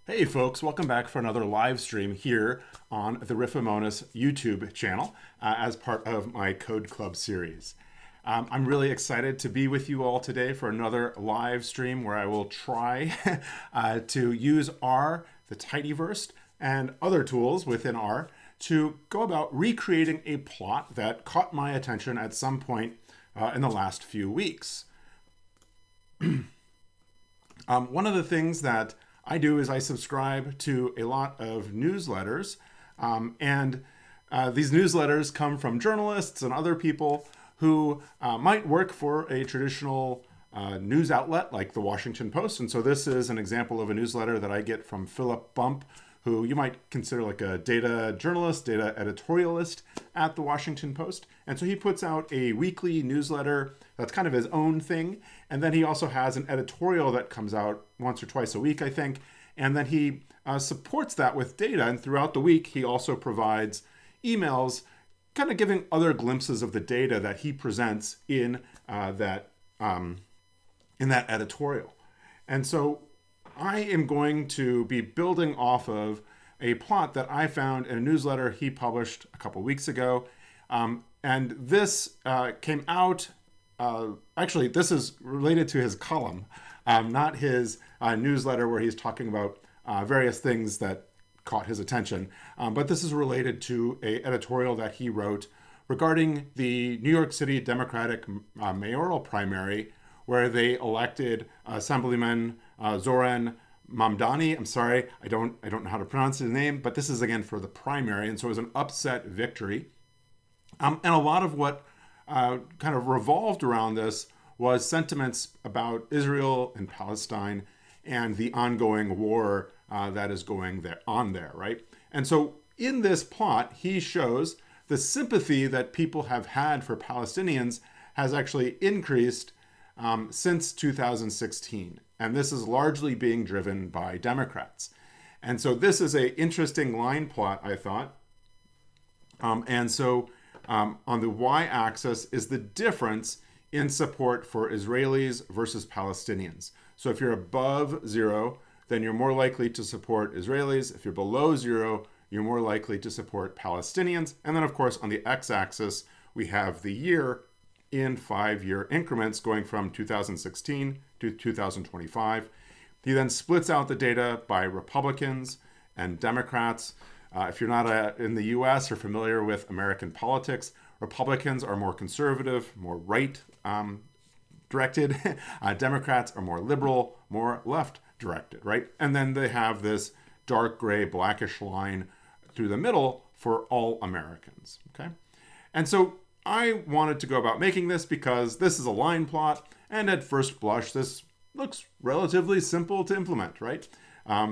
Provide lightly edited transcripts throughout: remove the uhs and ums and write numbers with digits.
Hey folks, welcome back for another live stream here on the Riffomonas YouTube channel as part of my Code Club series. I'm really excited to be with you all today for another live stream where I will try to use R, the tidyverse, and other tools within R to go about recreating a plot that caught my attention at some point in the last few weeks. One of the things that I do is I subscribe to a lot of newsletters, and these newsletters come from journalists and other people who might work for a traditional news outlet like the Washington Post. And so this is an example of a newsletter that I get from Philip Bump, who you might consider like a data journalist, data editorialist at the Washington Post. And so he puts out a weekly newsletter that's kind of his own thing. And then he also has an editorial that comes out once or twice a week, I think. And then he supports that with data. And throughout the week, he also provides emails kind of giving other glimpses of the data that he presents in that editorial. And so I am going to be building off of a plot that I found in a newsletter he published a couple weeks ago. And this came out, actually, this is related to his column, not his newsletter where he's talking about various things that caught his attention. But this is related to an editorial that he wrote regarding the New York City Democratic mayoral primary, where they elected Assemblyman Zoran Mamdani. I'm sorry, I don't know how to pronounce his name, but this is again for the primary, and so it was an upset victory. And a lot of what kind of revolved around this was sentiments about Israel and Palestine and the ongoing war that is going on there, right? And so in this plot, he shows the sympathy that people have had for Palestinians has actually increased since 2016. And this is largely being driven by Democrats. And so this is an interesting line plot, I thought. And so on the y-axis is the difference in support for Israelis versus Palestinians. So if you're above 0, then you're more likely to support Israelis. If you're below 0, you're more likely to support Palestinians. And then, of course, on the x-axis, we have the year in 5-year increments going from 2016 to 2025. He then splits out the data by Republicans and Democrats. If you're not in the US or familiar with American politics, Republicans are more conservative, more right directed. Democrats are more liberal, more left directed, right? And then they have this dark gray, blackish line through the middle for all Americans, okay? And so I wanted to go about making this because this is a line plot, and at first blush, this looks relatively simple to implement, right?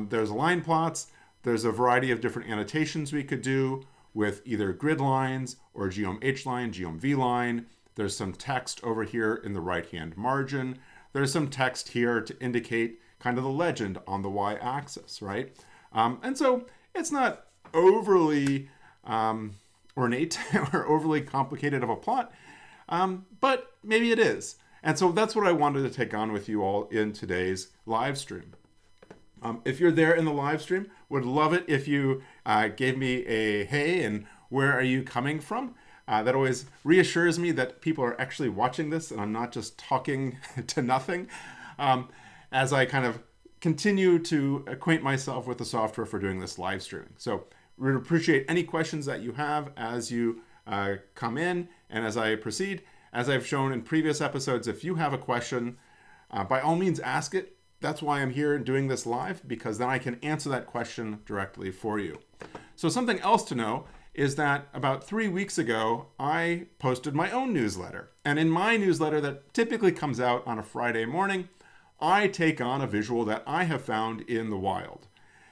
There's line plots. There's a variety of different annotations we could do with either grid lines or geom-H line, geom-V line. There's some text over here in the right-hand margin. There's some text here to indicate kind of the legend on the y-axis, right? And so it's not overly ornate or overly complicated of a plot, but maybe it is. And so that's what I wanted to take on with you all in today's live stream. If you're there in the live stream, would love it if you gave me a hey and where are you coming from? That always reassures me that people are actually watching this and I'm not just talking to nothing as I kind of continue to acquaint myself with the software for doing this live streaming. So we'd appreciate any questions that you have as you come in and as I proceed. As I've shown in previous episodes, if you have a question, by all means ask it. That's why I'm here doing this live, because then I can answer that question directly for you. So something else to know is that about 3 weeks ago, I posted my own newsletter. And in my newsletter that typically comes out on a Friday morning, I take on a visual that I have found in the wild.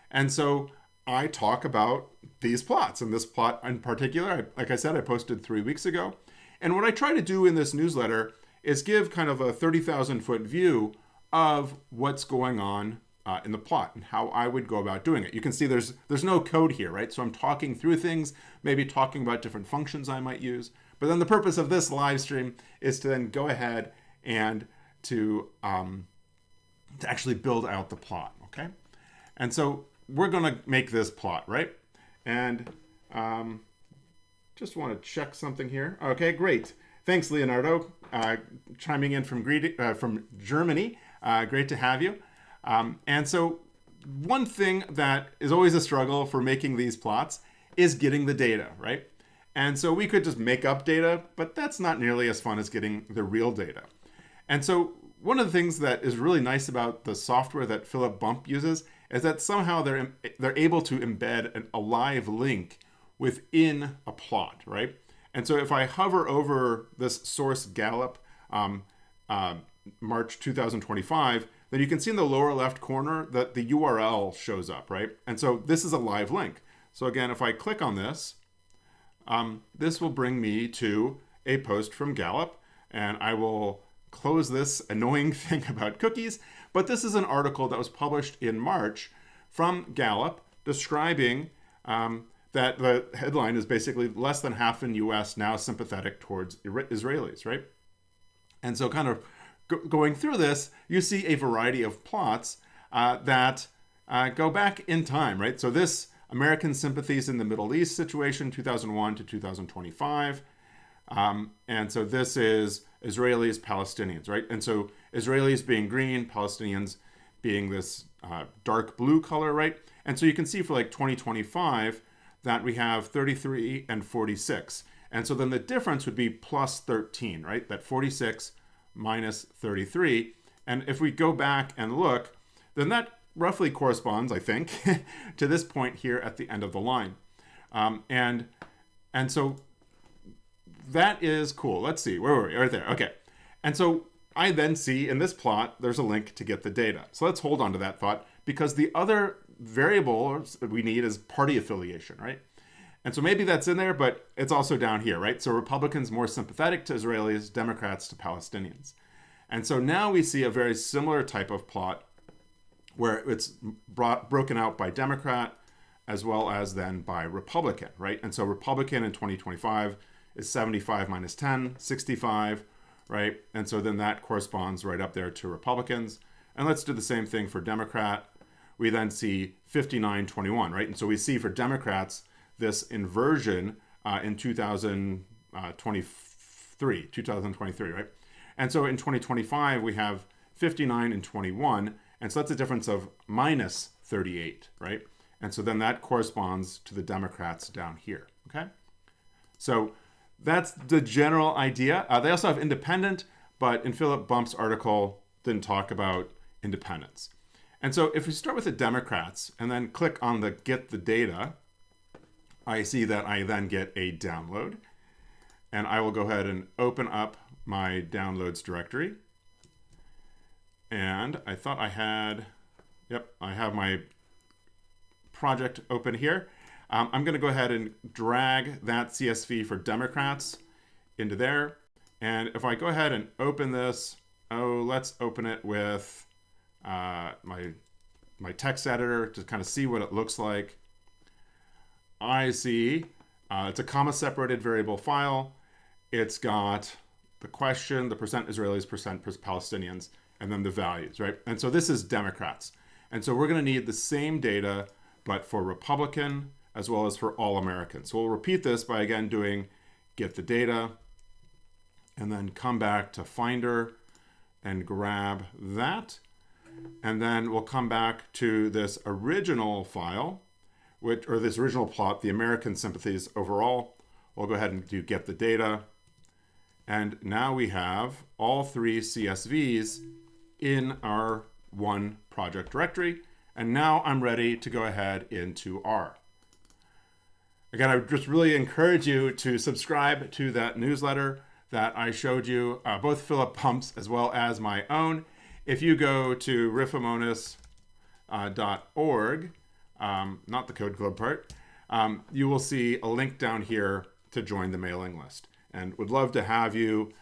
And so I talk about these plots, and this plot in particular, like I said, I posted 3 weeks ago. And what I try to do in this newsletter is give kind of a 30,000 foot view of what's going on in the plot and how I would go about doing it. You can see there's no code here, right? So I'm talking through things, maybe talking about different functions I might use. But then the purpose of this live stream is to then go ahead and to actually build out the plot, okay? And so we're going to make this plot, right? And just want to check something here. Okay, great. Thanks, Leonardo, chiming in from Germany. Great to have you. And so one thing that is always a struggle for making these plots is getting the data, right? And so we could just make up data, but that's not nearly as fun as getting the real data. And so one of the things that is really nice about the software that Philip Bump uses is that somehow they're able to embed a live link within a plot, right? And so if I hover over this source Gallup March 2025, then you can see in the lower left corner that the URL shows up, right? And so this is a live link. So again, if I click on this, this will bring me to a post from Gallup, and I will close this annoying thing about cookies. But this is an article that was published in March from Gallup describing that the headline is basically less than half in US now sympathetic towards Israelis, right? And so kind of going through this, you see a variety of plots that go back in time, right? So this American sympathies in the Middle East situation, 2001 to 2025. And so this is Israelis, Palestinians, right? And so Israelis being green, Palestinians being this dark blue color, right? And so you can see for like 2025 that we have 33 and 46. And so then the difference would be plus 13, right? That 46 minus 33. And if we go back and look, then that roughly corresponds, I think, to this point here at the end of the line. And so that is cool. Let's see, where were we? Right there, okay. And so I then see in this plot, there's a link to get the data. So let's hold on to that thought, because the other variable we need is party affiliation, right? And so maybe that's in there, but it's also down here, right? So Republicans more sympathetic to Israelis, Democrats to Palestinians. And so now we see a very similar type of plot where it's broken out by Democrat as well as then by Republican, right? And so Republican in 2025 is 75 minus 10, 65, right? And so then that corresponds right up there to Republicans. And let's do the same thing for Democrat. We then see 59-21, right? And so we see for Democrats this inversion in 2023, right? And so in 2025, we have 59 and 21. And so that's a difference of minus 38, right? And so then that corresponds to the Democrats down here, okay? So that's the general idea. They also have independent, but in Philip Bump's article, didn't talk about independents. And so if we start with the Democrats and then click on the get the data, I see that I then get a download. And I will go ahead and open up my downloads directory. And I thought I had, I have my project open here. I'm going to go ahead and drag that CSV for Democrats into there. And if I go ahead and open this, let's open it with my text editor to kind of see what it looks like. I see it's a comma separated variable file. It's got the question, the percent Israelis, percent Palestinians, and then the values, right? And so this is Democrats. And so we're going to need the same data, but for Republican as well as for all Americans. So we'll repeat this by again doing get the data and then come back to Finder and grab that. And then we'll come back to this original file, this original plot, the American sympathies overall. We'll go ahead and do get the data. And now we have all three CSVs in our one project directory. And now I'm ready to go ahead into R. Again, I would just really encourage you to subscribe to that newsletter that I showed you, both Philip Bump's as well as my own. If you go to riffomonas.org, not the Code Club part, you will see a link down here to join the mailing list. And would love to have you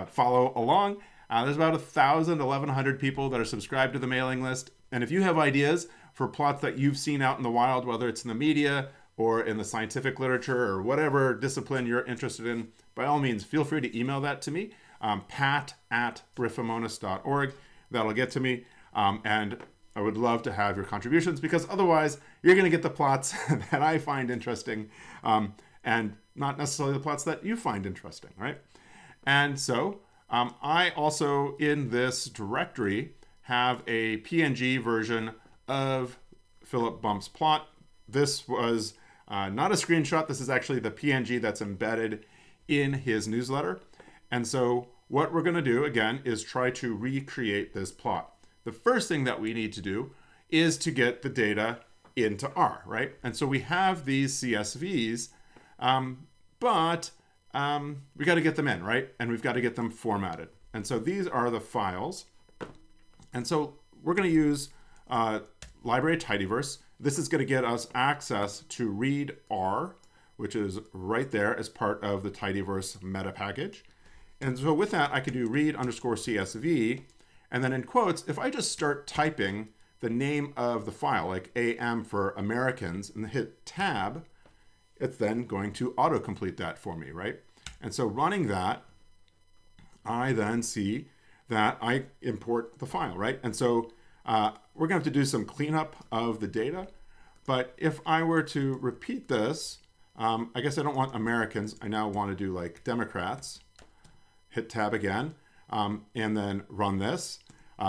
follow along. There's about 1,000, 1,100 people that are subscribed to the mailing list. And if you have ideas for plots that you've seen out in the wild, whether it's in the media or in the scientific literature or whatever discipline you're interested in, by all means, feel free to email that to me, pat@riffomonas.org. That'll get to me. And I would love to have your contributions, because otherwise you're going to get the plots that I find interesting, and not necessarily the plots that you find interesting, right? And so I also, in this directory, have a PNG version of Philip Bump's plot. This was not a screenshot. This is actually the PNG that's embedded in his newsletter. And so what we're going to do, again, is try to recreate this plot. The first thing that we need to do is to get the data into R, right? And so we have these CSVs, but we got to get them in, right? And we've got to get them formatted. And so these are the files. And so we're going to use library tidyverse. This is going to get us access to read R, which is right there as part of the tidyverse meta package. And so with that, I could do read underscore CSV. And then in quotes, if I just start typing the name of the file, like AM for Americans, and hit tab, it's then going to autocomplete that for me, right? And so running that, I then see that I import the file, right? And so we're gonna have to do some cleanup of the data. But if I were to repeat this, I guess I don't want Americans. I now want to do like Democrats. Hit tab again, and then run this.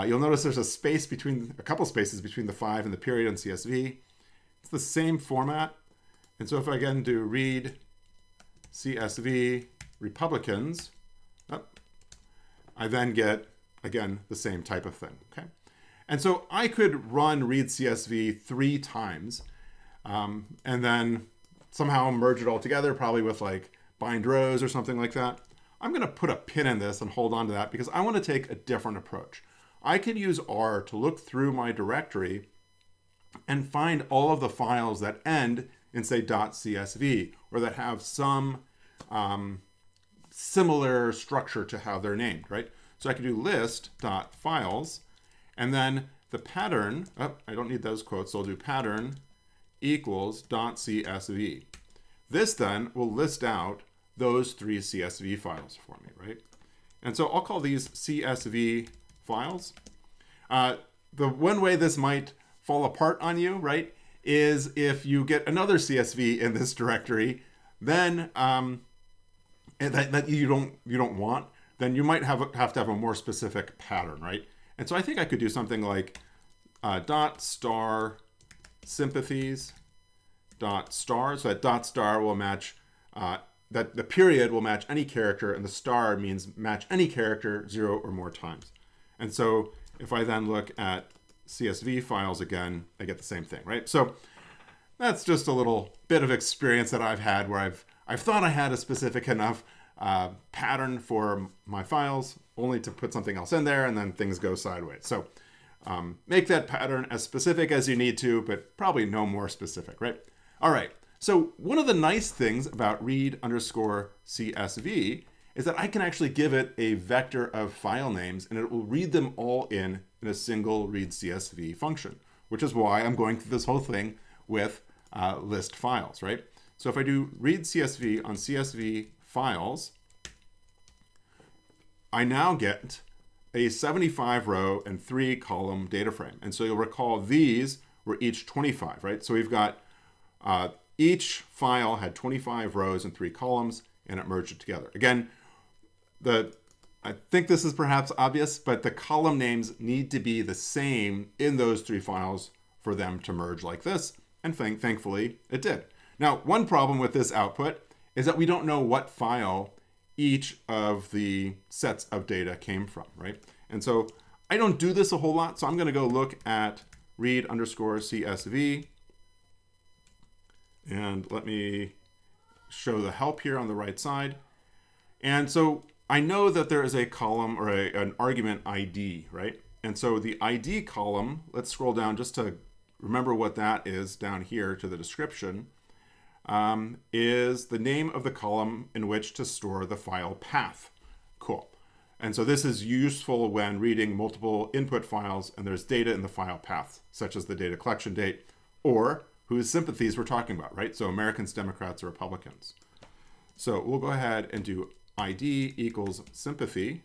You'll notice there's a couple spaces between the 5 and the period on CSV. It's the same format. And so if I again do read CSV Republicans, I then get, again, the same type of thing, okay? And so I could run read CSV 3 times, and then somehow merge it all together, probably with like bind rows or something like that. I'm going to put a pin in this and hold on to that because I want to take a different approach. I can use R to look through my directory and find all of the files that end in, say, .csv, or that have some similar structure to how they're named, right? So I can do list.files, and then the pattern, I don't need those quotes, so I'll do pattern equals .csv. This then will list out those 3 CSV files for me, right? And so I'll call these CSV files. The one way this might fall apart on you, right, is if you get another CSV in this directory, then that you don't want, then you might have to have a more specific pattern, right? And so I think I could do something like dot star sympathies dot star. So that dot star will match that the period will match any character, and the star means match any character 0 or more times. And so if I then look at CSV files again, I get the same thing, right? So that's just a little bit of experience that I've had where I've thought I had a specific enough pattern for my files, only to put something else in there, and then things go sideways. So make that pattern as specific as you need to, but probably no more specific, right? All right. So one of the nice things about read underscore CSV is that I can actually give it a vector of file names, and it will read them all in a single read CSV function, which is why I'm going through this whole thing with list files, right? So if I do read CSV on CSV files, I now get a 75 row and 3 column data frame. And so you'll recall these were each 25, right? So we've got each file had 25 rows and 3 columns, and it merged it together. Again, I think this is perhaps obvious, but the column names need to be the same in those 3 files for them to merge like this, and thankfully it did. Now, one problem with this output is that we don't know what file each of the sets of data came from, right? And so I don't do this a whole lot, so I'm going to go look at read underscore CSV, and let me show the help here on the right side. And so I know that there is a column or an argument ID, right? And so the ID column, let's scroll down just to remember what that is down here to the description, is the name of the column in which to store the file path. Cool. And so this is useful when reading multiple input files and there's data in the file paths, such as the data collection date, or whose sympathies we're talking about, right? So Americans, Democrats, or Republicans. So we'll go ahead and do ID equals sympathy.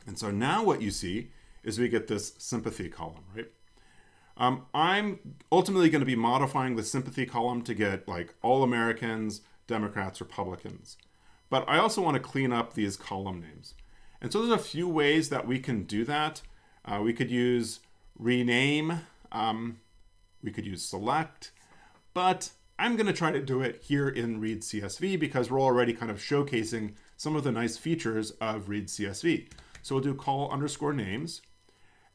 And so now what you see is we get this sympathy column, right? I'm ultimately going to be modifying the sympathy column to get like all Americans, Democrats, Republicans. But I also want to clean up these column names. And so there's a few ways that we can do that. We could use rename, we could use select, but I'm going to try to do it here in Read CSV because we're already kind of showcasing some of the nice features of Read CSV. So we'll do call underscore names,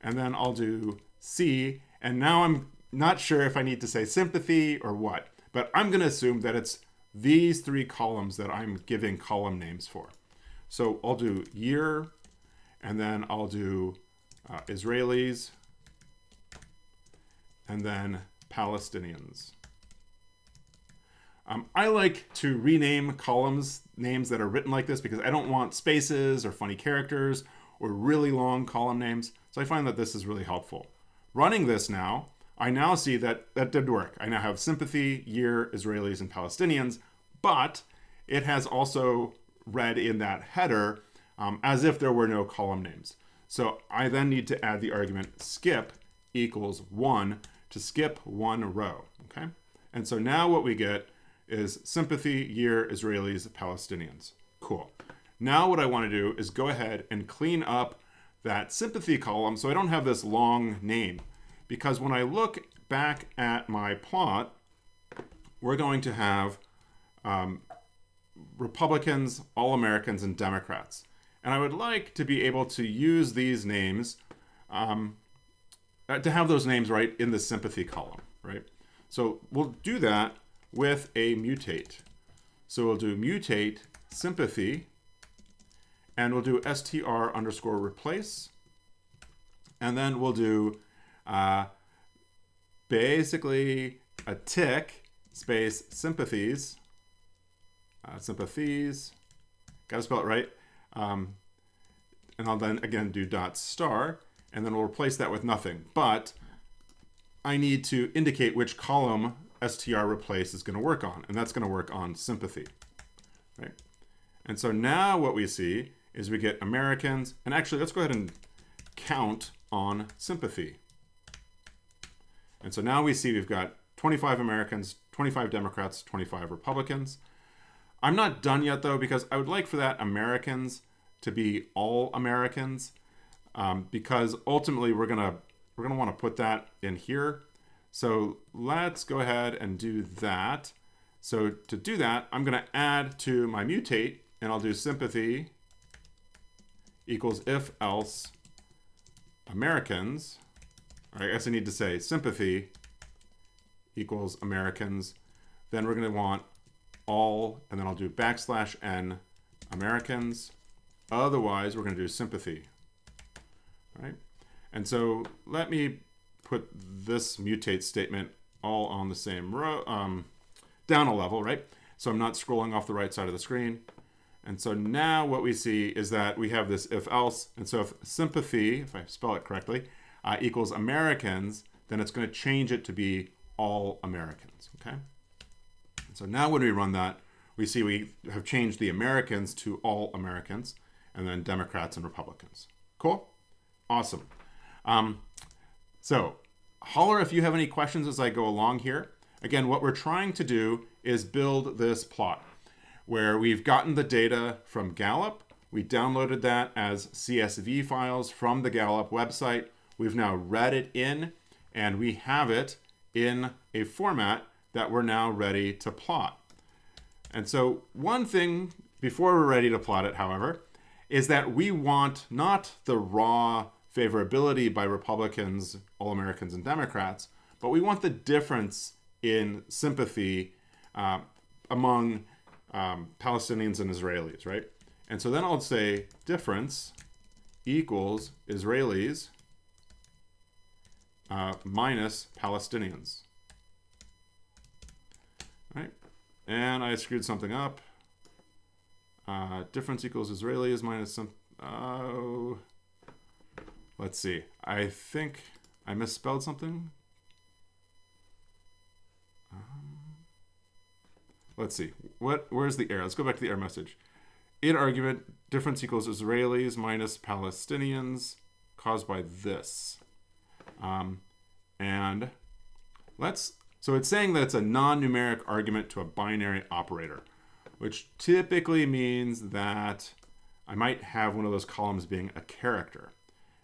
and then I'll do C, and now I'm not sure if I need to say sympathy or what, but I'm going to assume that it's these three columns that I'm giving column names for. So I'll do year, and then I'll do Israelis, and then Palestinians. I like to rename columns names that are written like this because I don't want spaces or funny characters or really long column names. So I find that this is really helpful. Running this now, I now see that that did work. I now have sympathy, year, Israelis, and Palestinians, but it has also read in that header as if there were no column names. So I then need to add the argument skip equals 1 to skip one row, okay? And so now what we get is sympathy, year, Israelis, Palestinians. Cool. Now what I want to do is go ahead and clean up that sympathy column so I don't have this long name. Because when I look back at my plot, we're going to have Republicans, all Americans, and Democrats. And I would like to be able to use these names, to have those names right in the sympathy column, right? So we'll do that with a mutate. So we'll do mutate sympathy, and we'll do str underscore replace. And then we'll do basically a tick space sympathies, sympathies, gotta spell it right. And I'll then again do dot star, and then we'll replace that with nothing. But I need to indicate which column str replace is going to work on, and that's going to work on sympathy, right? And so now what we see is we get Americans, and actually let's go ahead and count on sympathy. And so now we see we've got 25 Americans, 25 Democrats, 25 Republicans. I'm not done yet though, because I would like for that Americans to be all Americans, because ultimately we're gonna want to put that in here. So let's go ahead and do that. So to do that, I'm going to add to my mutate, and I'll do sympathy equals if else Americans. Or I guess I need to say sympathy equals Americans. Then we're going to want all, and then I'll do \n Americans. Otherwise, we're going to do sympathy, right? And so let me put this mutate statement all on the same row, down a level, right? So I'm not scrolling off the right side of the screen. And so now what we see is that we have this if else. And so if sympathy, if I spell it correctly, equals Americans, then it's going to change it to be all Americans, okay? And so now when we run that, we see we have changed the Americans to all Americans, and then Democrats and Republicans. Cool? Awesome. So holler if you have any questions as I go along here. Again, what we're trying to do is build this plot where we've gotten the data from Gallup. We downloaded that as CSV files from the Gallup website. We've now read it in, and we have it in a format that we're now ready to plot. And so one thing before we're ready to plot it, however, is that we want not the raw favorability by Republicans, all Americans, and Democrats, but we want the difference in sympathy among Palestinians and Israelis, right? And so then I'll say difference equals Israelis minus Palestinians, right? And I screwed something up. Difference equals Israelis minus some, let's see. I think I misspelled something. Let's see. Where's the error? Let's go back to the error message. In argument, difference equals Israelis minus Palestinians, caused by this. So it's saying that it's a non-numeric argument to a binary operator, which typically means that I might have one of those columns being a character.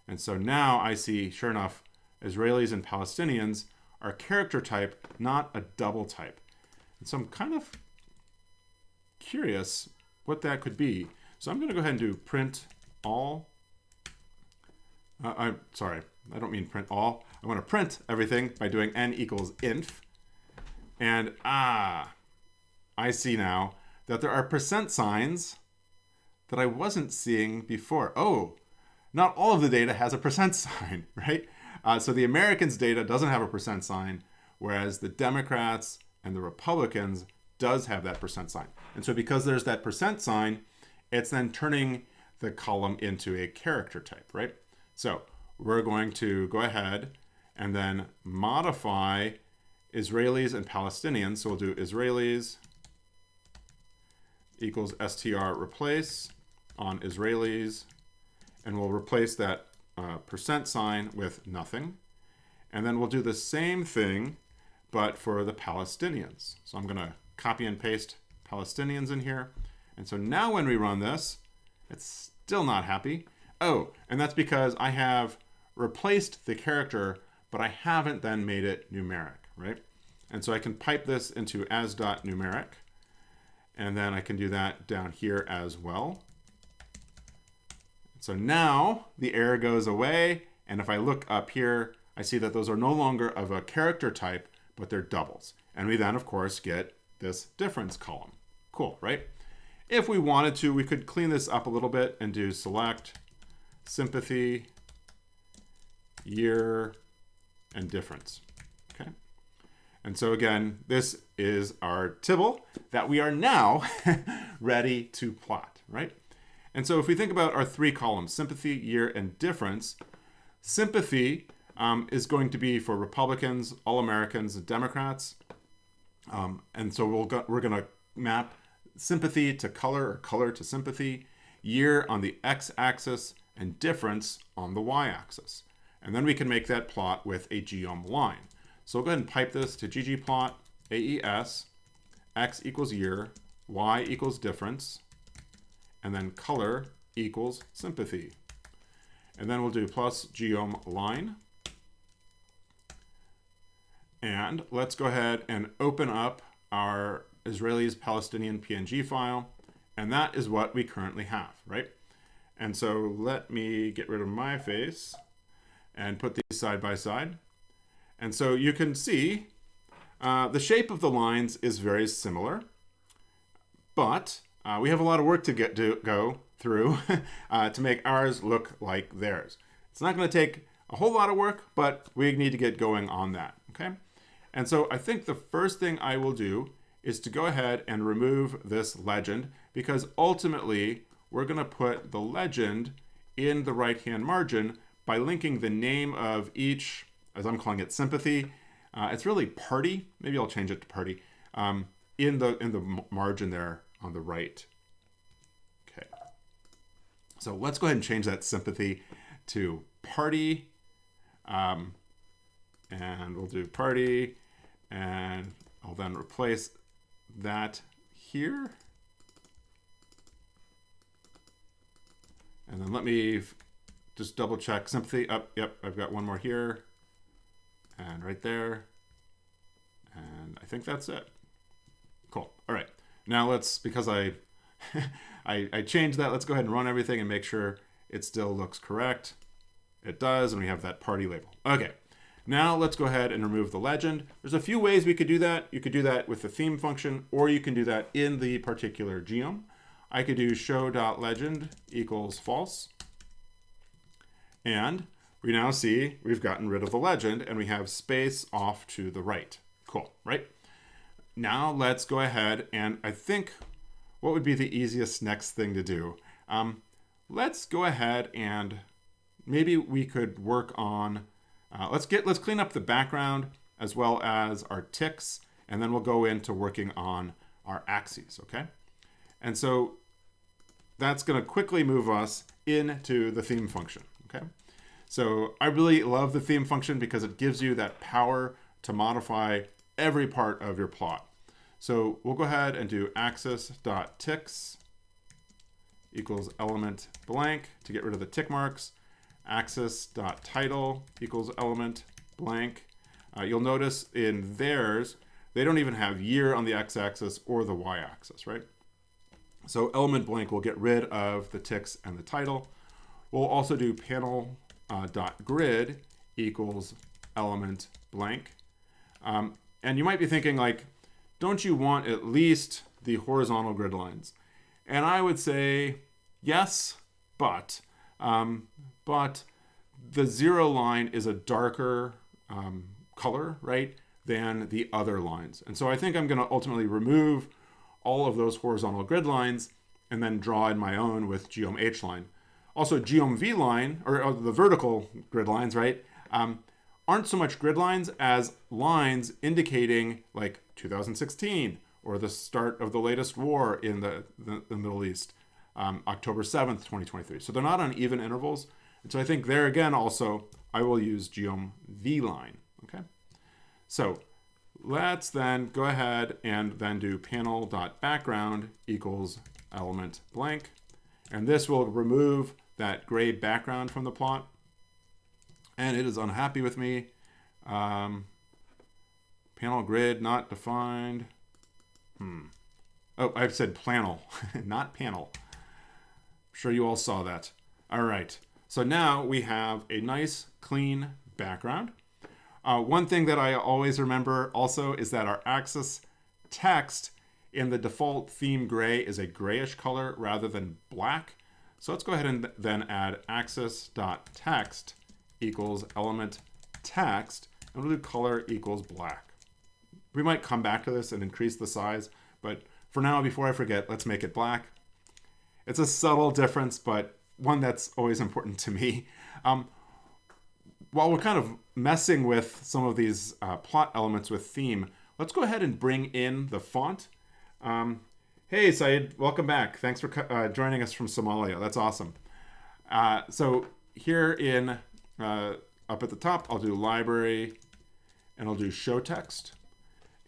And so now I see, sure enough, Israelis and Palestinians are character type, not a double type. And so I'm kind of curious what that could be. So I'm going to go ahead and do print all. I'm sorry, I don't mean print all. I want to print everything by doing n equals inf. And I see now that there are percent signs that I wasn't seeing before. Oh, not all of the data has a percent sign, right? So the Americans' data doesn't have a percent sign, whereas the Democrats and the Republicans does have that percent sign. And so because there's that percent sign, it's then turning the column into a character type, right? So we're going to go ahead and then modify Israelis and Palestinians. So we'll do Israelis equals str replace on Israelis, and we'll replace that percent sign with nothing. And then we'll do the same thing, but for the Palestinians. So I'm going to copy and paste Palestinians in here. And so now when we run this, it's still not happy. Oh, and that's because I have replaced the character, but I haven't then made it numeric, right? And so I can pipe this into as.numeric, and then I can do that down here as well. So now the error goes away, and if I look up here, I see that those are no longer of a character type, but they're doubles. And we then, of course, get this difference column. Cool, right? If we wanted to, we could clean this up a little bit and do select, sympathy, year, and difference. Okay. And so again, this is our Tibble that we are now ready to plot, right? And so if we think about our three columns, sympathy, year, and difference, sympathy is going to be for Republicans, all Americans, and Democrats. And so we're going to map sympathy to color or color to sympathy, year on the x-axis, and difference on the y-axis. And then we can make that plot with a geom line. So we'll go ahead and pipe this to ggplot AES, x equals year, y equals difference, and then color equals sympathy. And then we'll do plus geom line. And let's go ahead and open up our Israelis Palestinian PNG file. And that is what we currently have, right? And so let me get rid of my face and put these side by side. And so you can see the shape of the lines is very similar, but we have a lot of work to go through to make ours look like theirs. It's not going to take a whole lot of work, but we need to get going on that, okay? And so I think the first thing I will do is to go ahead and remove this legend, because ultimately we're going to put the legend in the right-hand margin by linking the name of each, as I'm calling it, sympathy. It's really party. Maybe I'll change it to party in the margin there on the right. Okay. So let's go ahead and change that sympathy to party. And we'll do party, and I'll then replace that here. And then let me just double check sympathy. Yep, I've got one more here and right there. And I think that's it. Cool. All right. Now let's, because I changed that, let's go ahead and run everything and make sure it still looks correct. It does, and we have that party label. Okay. Now let's go ahead and remove the legend. There's a few ways we could do that. You could do that with the theme function, or you can do that in the particular geom. I could do show.legend equals false. And we now see we've gotten rid of the legend, and we have space off to the right. Cool, right? Now let's go ahead, and I think what would be the easiest next thing to do? Let's go ahead and maybe we could work on, let's clean up the background as well as our ticks, and then we'll go into working on our axes, okay? And so that's going to quickly move us into the theme function, okay? So I really love the theme function because it gives you that power to modify every part of your plot. So we'll go ahead and do axis.ticks equals element blank to get rid of the tick marks. Axis.title equals element blank. You'll notice in theirs, they don't even have year on the x-axis or the y-axis, right? So element blank will get rid of the ticks and the title. We'll also do panel.grid equals element blank. And you might be thinking, like, don't you want at least the horizontal grid lines? And I would say yes, but the 0 line is a darker color, right, than the other lines. And so I think I'm going to ultimately remove all of those horizontal grid lines and then draw in my own with geom H line. Also, geom V line, or the vertical grid lines, right, aren't so much grid lines as lines indicating like 2016 or the start of the latest war in the Middle East, October 7th, 2023. So they're not on even intervals. And so I think there again also, I will use geom V line, okay? So let's then go ahead and then do panel.background equals element blank. And this will remove that gray background from the plot. And it is unhappy with me. Panel grid not defined. Oh, I've said planel, not panel. I'm sure you all saw that. All right. So now we have a nice, clean background. One thing that I always remember also is that our axis text in the default theme gray is a grayish color rather than black. So let's go ahead and then add axis.text equals element text, and we'll do color equals black. We might come back to this and increase the size, but for now, before I forget, let's make it black. It's a subtle difference, but one that's always important to me. While we're kind of messing with some of these plot elements with theme, let's go ahead and bring in the font. Hey, Saeed, welcome back. Thanks for joining us from Somalia. That's awesome. So here in up at the top, I'll do library, and I'll do show text.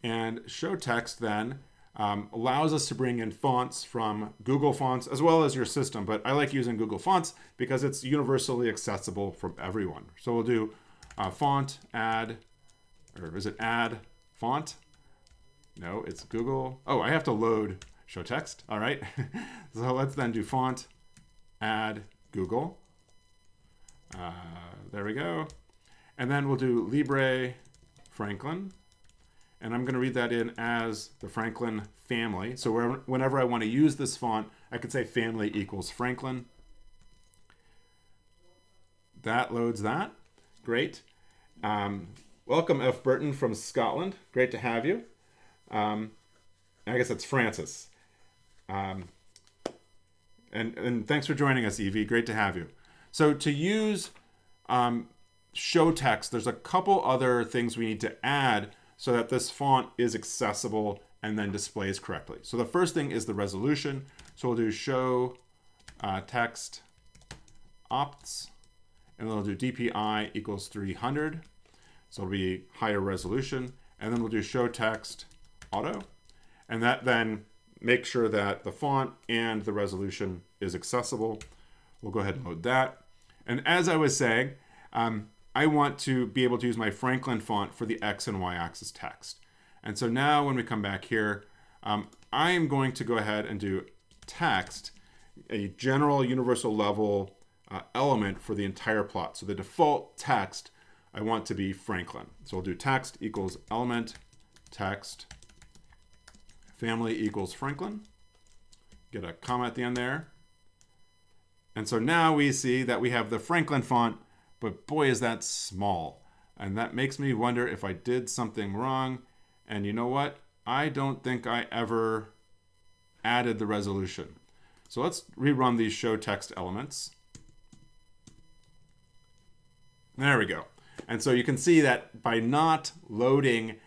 And show text then allows us to bring in fonts from Google Fonts as well as your system. But I like using Google Fonts because it's universally accessible from everyone. So we'll do font add, or is it add font? No, it's Google. Oh, I have to load show text. All right. So let's then do font add Google. There we go. And then we'll do Libre Franklin. And I'm going to read that in as the Franklin family. So whenever I want to use this font, I could say family equals Franklin. That loads that. Great. Welcome, F. Burton from Scotland. Great to have you. I guess it's Francis. And thanks for joining us, Evie. Great to have you. So to use show text, there's a couple other things we need to add so that this font is accessible and then displays correctly. So the first thing is the resolution. So we'll do show text opts, and then we'll do DPI equals 300. So it'll be higher resolution. And then we'll do show text auto. And that then makes sure that the font and the resolution is accessible. We'll go ahead and load that. And as I was saying, I want to be able to use my Franklin font for the X and Y axis text. And so now when we come back here, I am going to go ahead and do text, a general universal level element for the entire plot. So the default text I want to be Franklin. So we'll do text equals element text family equals Franklin. Get a comma at the end there. And so now we see that we have the Franklin font, but boy, is that small. And that makes me wonder if I did something wrong. And you know what? I don't think I ever added the resolution. So let's rerun these show text elements. There we go. And so you can see that by not loading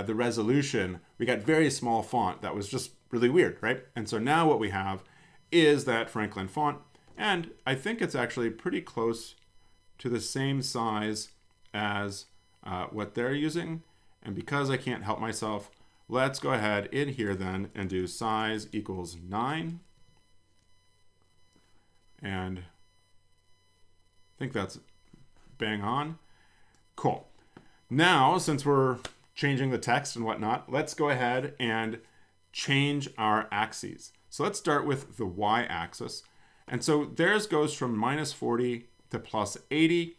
the resolution, we got very small font. That was just really weird, right? And so now what we have is that Franklin font. And I think it's actually pretty close to the same size as what they're using. And because I can't help myself, let's go ahead in here then and do size equals 9. And I think that's bang on. Cool. Now, since we're changing the text and whatnot, let's go ahead and change our axes. So let's start with the y-axis. And so theirs goes from minus 40 to plus 80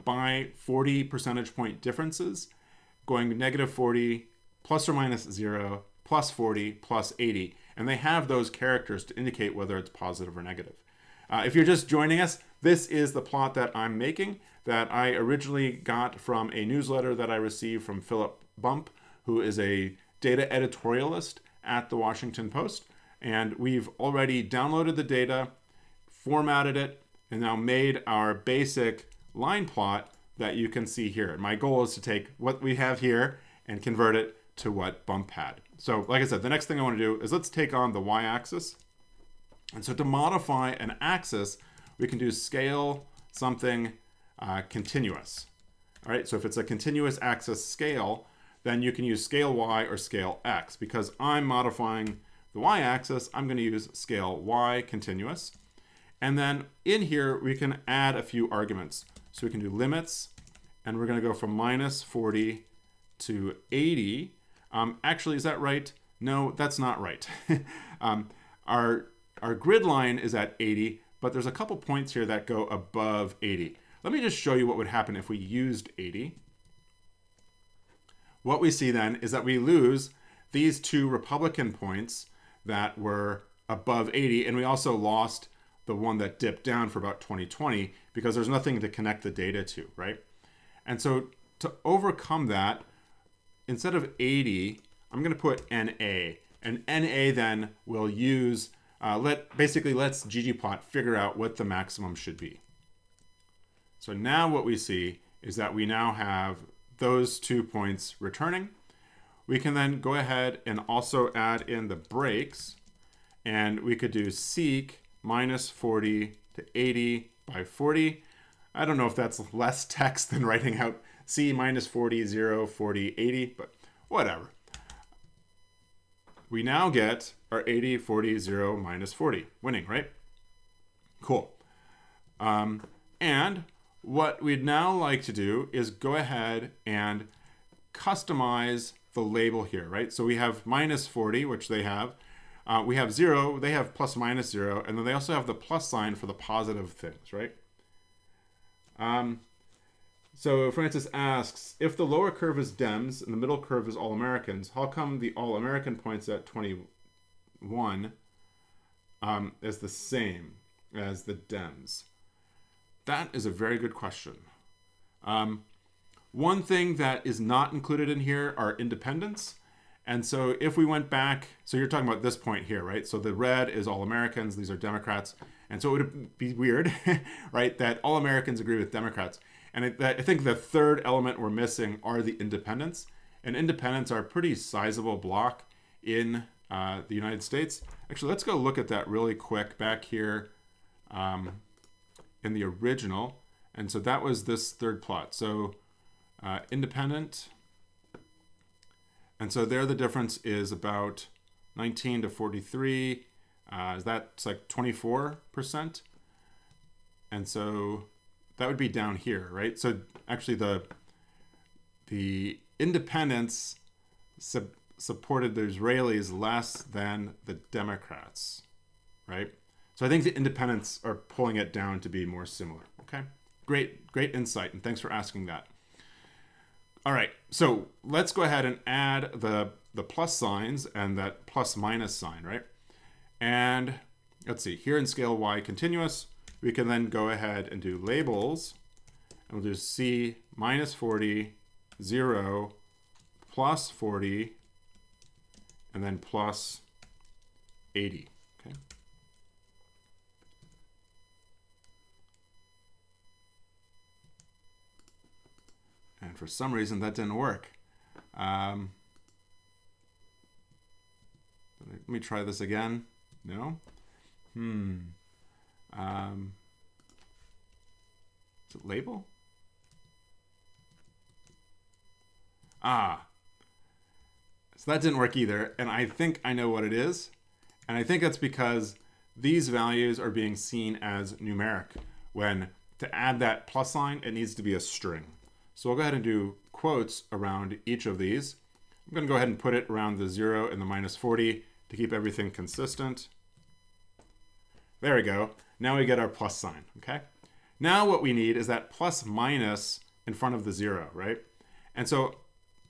by 40 percentage point differences, going negative 40, plus or minus 0, plus 40, plus 80. And they have those characters to indicate whether it's positive or negative. If you're just joining us, this is the plot that I'm making that I originally got from a newsletter that I received from Philip Bump, who is a data editorialist at the Washington Post. And we've already downloaded the data, formatted it, and now made our basic line plot that you can see here. And my goal is to take what we have here and convert it to what Bump had. So like I said, the next thing I want to do is let's take on the y-axis. And so to modify an axis, we can do scale something continuous. All right, so if it's a continuous axis scale, then you can use scale y or scale x. Because I'm modifying the y-axis, I'm going to use scale y continuous. And then in here, we can add a few arguments. So we can do limits, and we're going to go from minus 40 to 80. Actually, is that right? No, that's not right. Our grid line is at 80, but there's a couple points here that go above 80. Let me just show you what would happen if we used 80. What we see then is that we lose these two Republican points that were above 80, and we also lost the one that dipped down for about 2020 because there's nothing to connect the data to, right? And so to overcome that, instead of 80, I'm going to put NA. And NA then will use, basically lets ggplot figure out what the maximum should be. So now what we see is that we now have those 2 points returning. We can then go ahead and also add in the breaks, and we could do seek minus 40 to 80 by 40. I don't know if that's less text than writing out C minus 40, 0, 40, 80, but whatever. We now get our 80, 40, 0, minus 40, winning, right? Cool. And what we'd now like to do is go ahead and customize the label here, right? So we have minus 40, which they have. We have 0, they have plus minus 0, and then they also have the plus sign for the positive things, right? So Francis asks, if the lower curve is Dems and the middle curve is All Americans, how come the All American points at 21 is the same as the Dems? That is a very good question. One thing that is not included in here are independents. And so if we went back, so you're talking about this point here, right? So the red is All Americans, these are Democrats. And so it would be weird, right, that All Americans agree with Democrats. And I think the third element we're missing are the independents. And independents are a pretty sizable block in the United States. Actually, let's go look at that really quick back here in the original. And so that was this third plot. So independent. And so there the difference is about 19 to 43. That's like 24%. And so that would be down here, right? So actually the independents supported the Israelis less than the Democrats, right? So I think the independents are pulling it down to be more similar, okay? Great insight, and thanks for asking that. All right, so let's go ahead and add the plus signs and that plus minus sign, right? And let's see, here in scale y continuous, we can then go ahead and do labels, and we'll do C minus 40, 0, plus 40, and then plus 80, okay? And for some reason that didn't work. Let me try this again. No? Is it label? Ah, so that didn't work either. And I think I know what it is. And I think that's because these values are being seen as numeric. When to add that plus sign, it needs to be a string. So we'll go ahead and do quotes around each of these. I'm going to go ahead and put it around the 0 and the -40 to keep everything consistent. There we go. Now we get our plus sign, okay? Now what we need is that plus minus in front of the 0, right? And so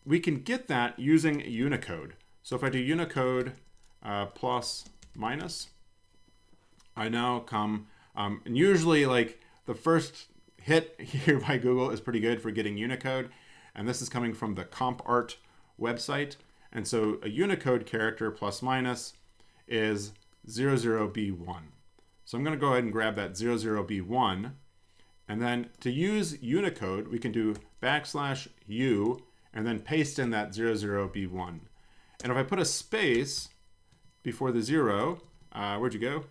we can get that using Unicode. So if I do Unicode plus minus, I now come, and usually like the first hit here by Google is pretty good for getting Unicode. And this is coming from the CompArt website. And so a Unicode character plus minus is 00B1. So I'm going to go ahead and grab that 00B1. And then to use Unicode, we can do \U and then paste in that 00B1. And if I put a space before the 0, where'd you go?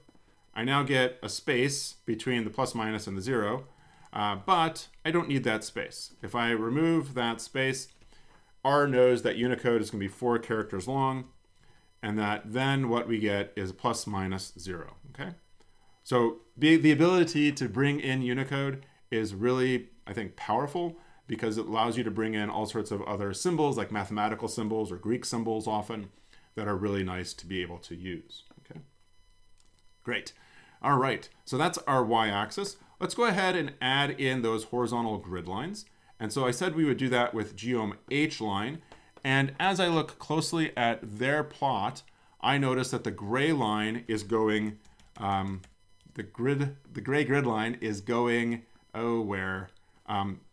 I now get a space between the plus minus and the 0, but I don't need that space. If I remove that space, R knows that Unicode is going to be 4 characters long, and that then what we get is plus minus 0, okay? So the ability to bring in Unicode is really, I think, powerful because it allows you to bring in all sorts of other symbols, like mathematical symbols or Greek symbols often, that are really nice to be able to use, okay? Great. All right, so that's our y-axis. Let's go ahead and add in those horizontal grid lines. And so I said we would do that with geom h-line. And as I look closely at their plot, I notice that the gray line is going, the gray grid line is going,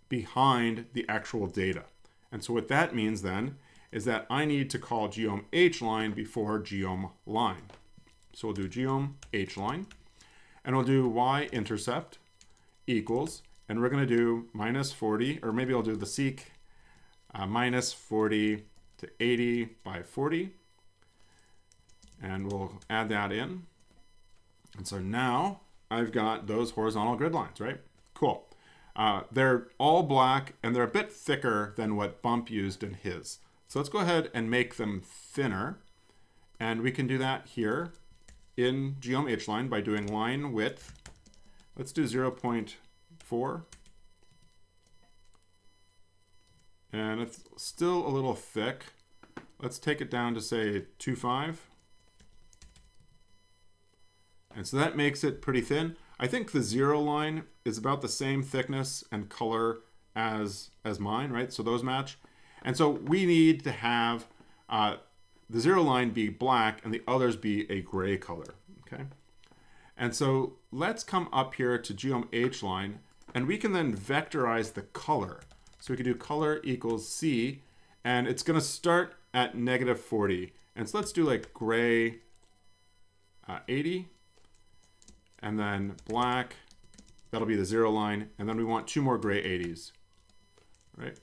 behind the actual data. And so what that means then is that I need to call geom h-line before geom line. So we'll do geom h-line. And we'll do y-intercept equals, and we're going to do -40, or maybe I'll do the seek -40 to 80 by 40. And we'll add that in. And so now I've got those horizontal grid lines, right? Cool. They're all black, and they're a bit thicker than what Bump used in his. So let's go ahead and make them thinner. And we can do that here in geom h-line by doing line width. Let's do 0.4. And it's still a little thick. Let's take it down to say 2.5. And so that makes it pretty thin. I think the 0 line is about the same thickness and color as mine, right? So those match. And so we need to have the 0 line be black and the others be a gray color, okay? And so let's come up here to geom h-line, and we can then vectorize the color. So we can do color equals C, and it's going to start at -40. And so let's do like gray 80, and then black, that'll be the 0 line, and then we want 2 more gray 80s, right?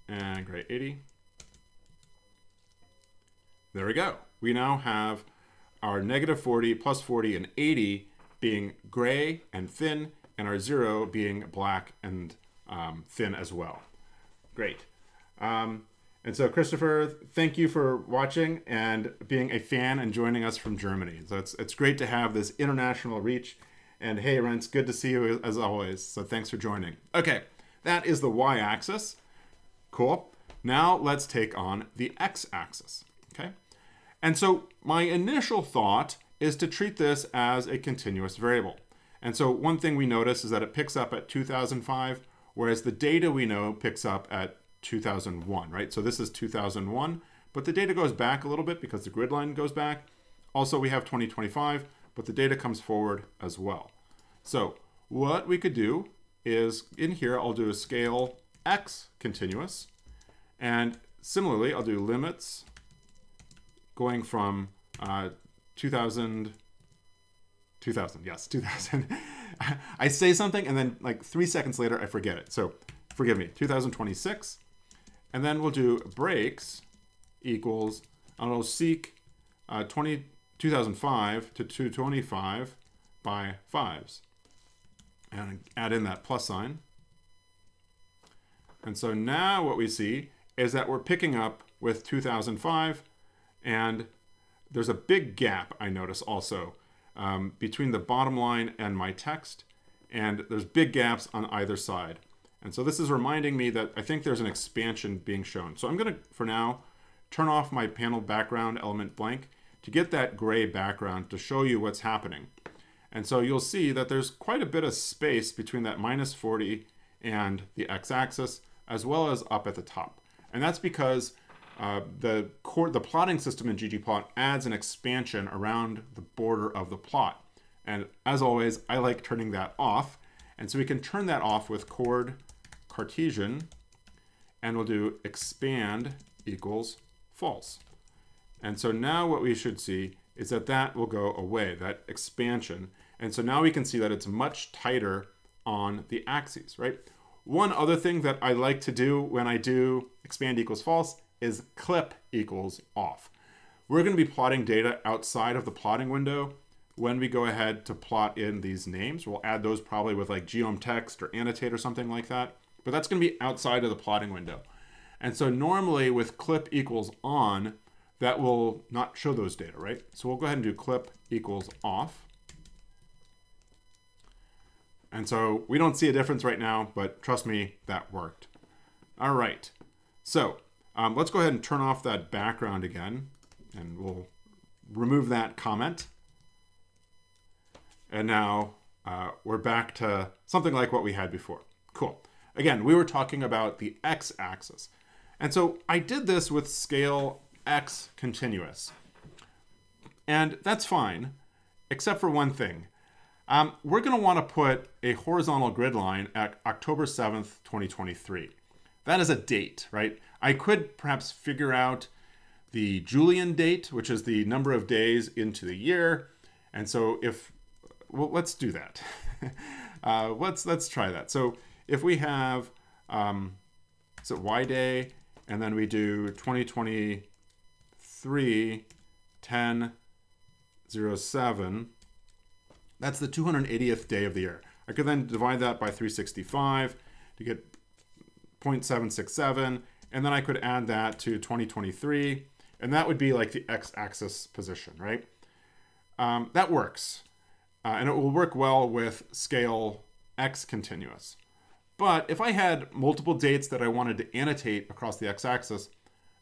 And gray 80. There we go. We now have our -40, +40, and 80 being gray and thin, and our 0 being black and thin as well. Great. And so Christopher, thank you for watching and being a fan and joining us from Germany. So it's great to have this international reach. And hey, Rents, good to see you as always. So thanks for joining. Okay, that is the y-axis. Cool. Now let's take on the x-axis, okay? And so my initial thought is to treat this as a continuous variable. And so one thing we notice is that it picks up at 2005, whereas the data we know picks up at 2001, right? So this is 2001, but the data goes back a little bit because the grid line goes back. Also, we have 2025, but the data comes forward as well. So what we could do is in here, I'll do a scale x continuous. And similarly, I'll do limits going from 2000, yes, 2000. I say something and then like 3 seconds later, I forget it. So forgive me, 2026. And then we'll do breaks equals, and it'll seek 2005 to 225 by 5s. and add in that plus sign. And so now what we see is that we're picking up with 2005, and there's a big gap, I notice also, between the bottom line and my text, and there's big gaps on either side. And so this is reminding me that I think there's an expansion being shown. So I'm going to, for now, turn off my panel background element blank to get that gray background to show you what's happening. And so you'll see that there's quite a bit of space between that -40 and the x-axis, as well as up at the top. And that's because the plotting system in ggplot adds an expansion around the border of the plot. And as always, I like turning that off. And so we can turn that off with chord Cartesian, and we'll do expand equals false. And so now what we should see is that that will go away, that expansion. And so now we can see that it's much tighter on the axes, right? One other thing that I like to do when I do expand equals false is clip equals off. We're going to be plotting data outside of the plotting window when we go ahead to plot in these names. We'll add those probably with like geom text or annotate or something like that, but that's going to be outside of the plotting window. And so normally with clip equals on, that will not show those data, right? So we'll go ahead and do clip equals off. And so we don't see a difference right now, but trust me, that worked. All right, so let's go ahead and turn off that background again, and we'll remove that comment. And now we're back to something like what we had before. Cool. Again, we were talking about the x-axis. And so I did this with scale x continuous. And that's fine, except for one thing. We're going to want to put a horizontal grid line at October 7th, 2023. That is a date, right? I could perhaps figure out the Julian date, which is the number of days into the year. And so well, let's do that. Let's try that. So if we have, so Y day, and then we do 2023, 10/07, that's the 280th day of the year. I could then divide that by 365 to get 0.767, and then I could add that to 2023, and that would be like the x-axis position, right? That works, and it will work well with scale x continuous. But if I had multiple dates that I wanted to annotate across the x-axis,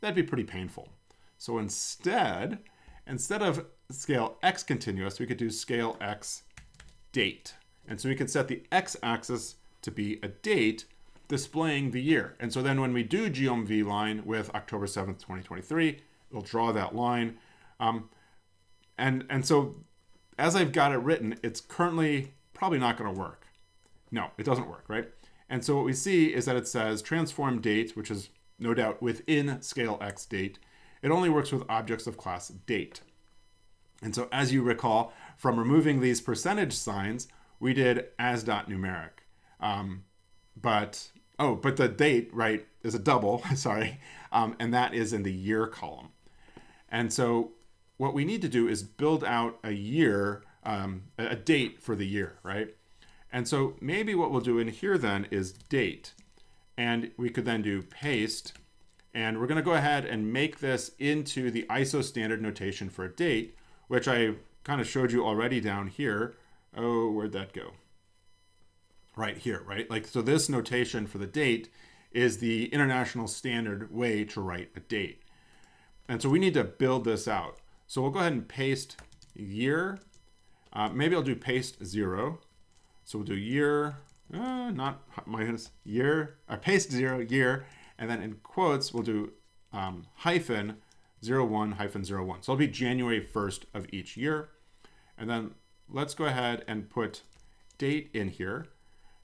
that'd be pretty painful. So instead of scale x continuous, we could do scale x date. And so we can set the x-axis to be a date displaying the year. And so then when we do geom line with October 7th, 2023, it'll draw that line. And so as I've got it written, it's currently probably not going to work. No, it doesn't work, right? And so what we see is that it says transform date, which is no doubt within scale x date. It only works with objects of class date. And so as you recall, from removing these percentage signs, we did as.numeric. But the date, right, is a double, sorry, and that is in the year column. And so what we need to do is build out a year, a date for the year, right? And so maybe what we'll do in here then is date. And we could then do paste. And we're going to go ahead and make this into the ISO standard notation for a date, which I kind of showed you already down here. Oh, where'd that go? Right here, right? Like, so this notation for the date is the international standard way to write a date. And so we need to build this out. So we'll go ahead and paste year. Maybe I'll do paste 0. So we'll do year, not minus, year, paste 0, year, and then in quotes, we'll do hyphen 01, hyphen 01. So it'll be January 1st of each year. And then let's go ahead and put date in here.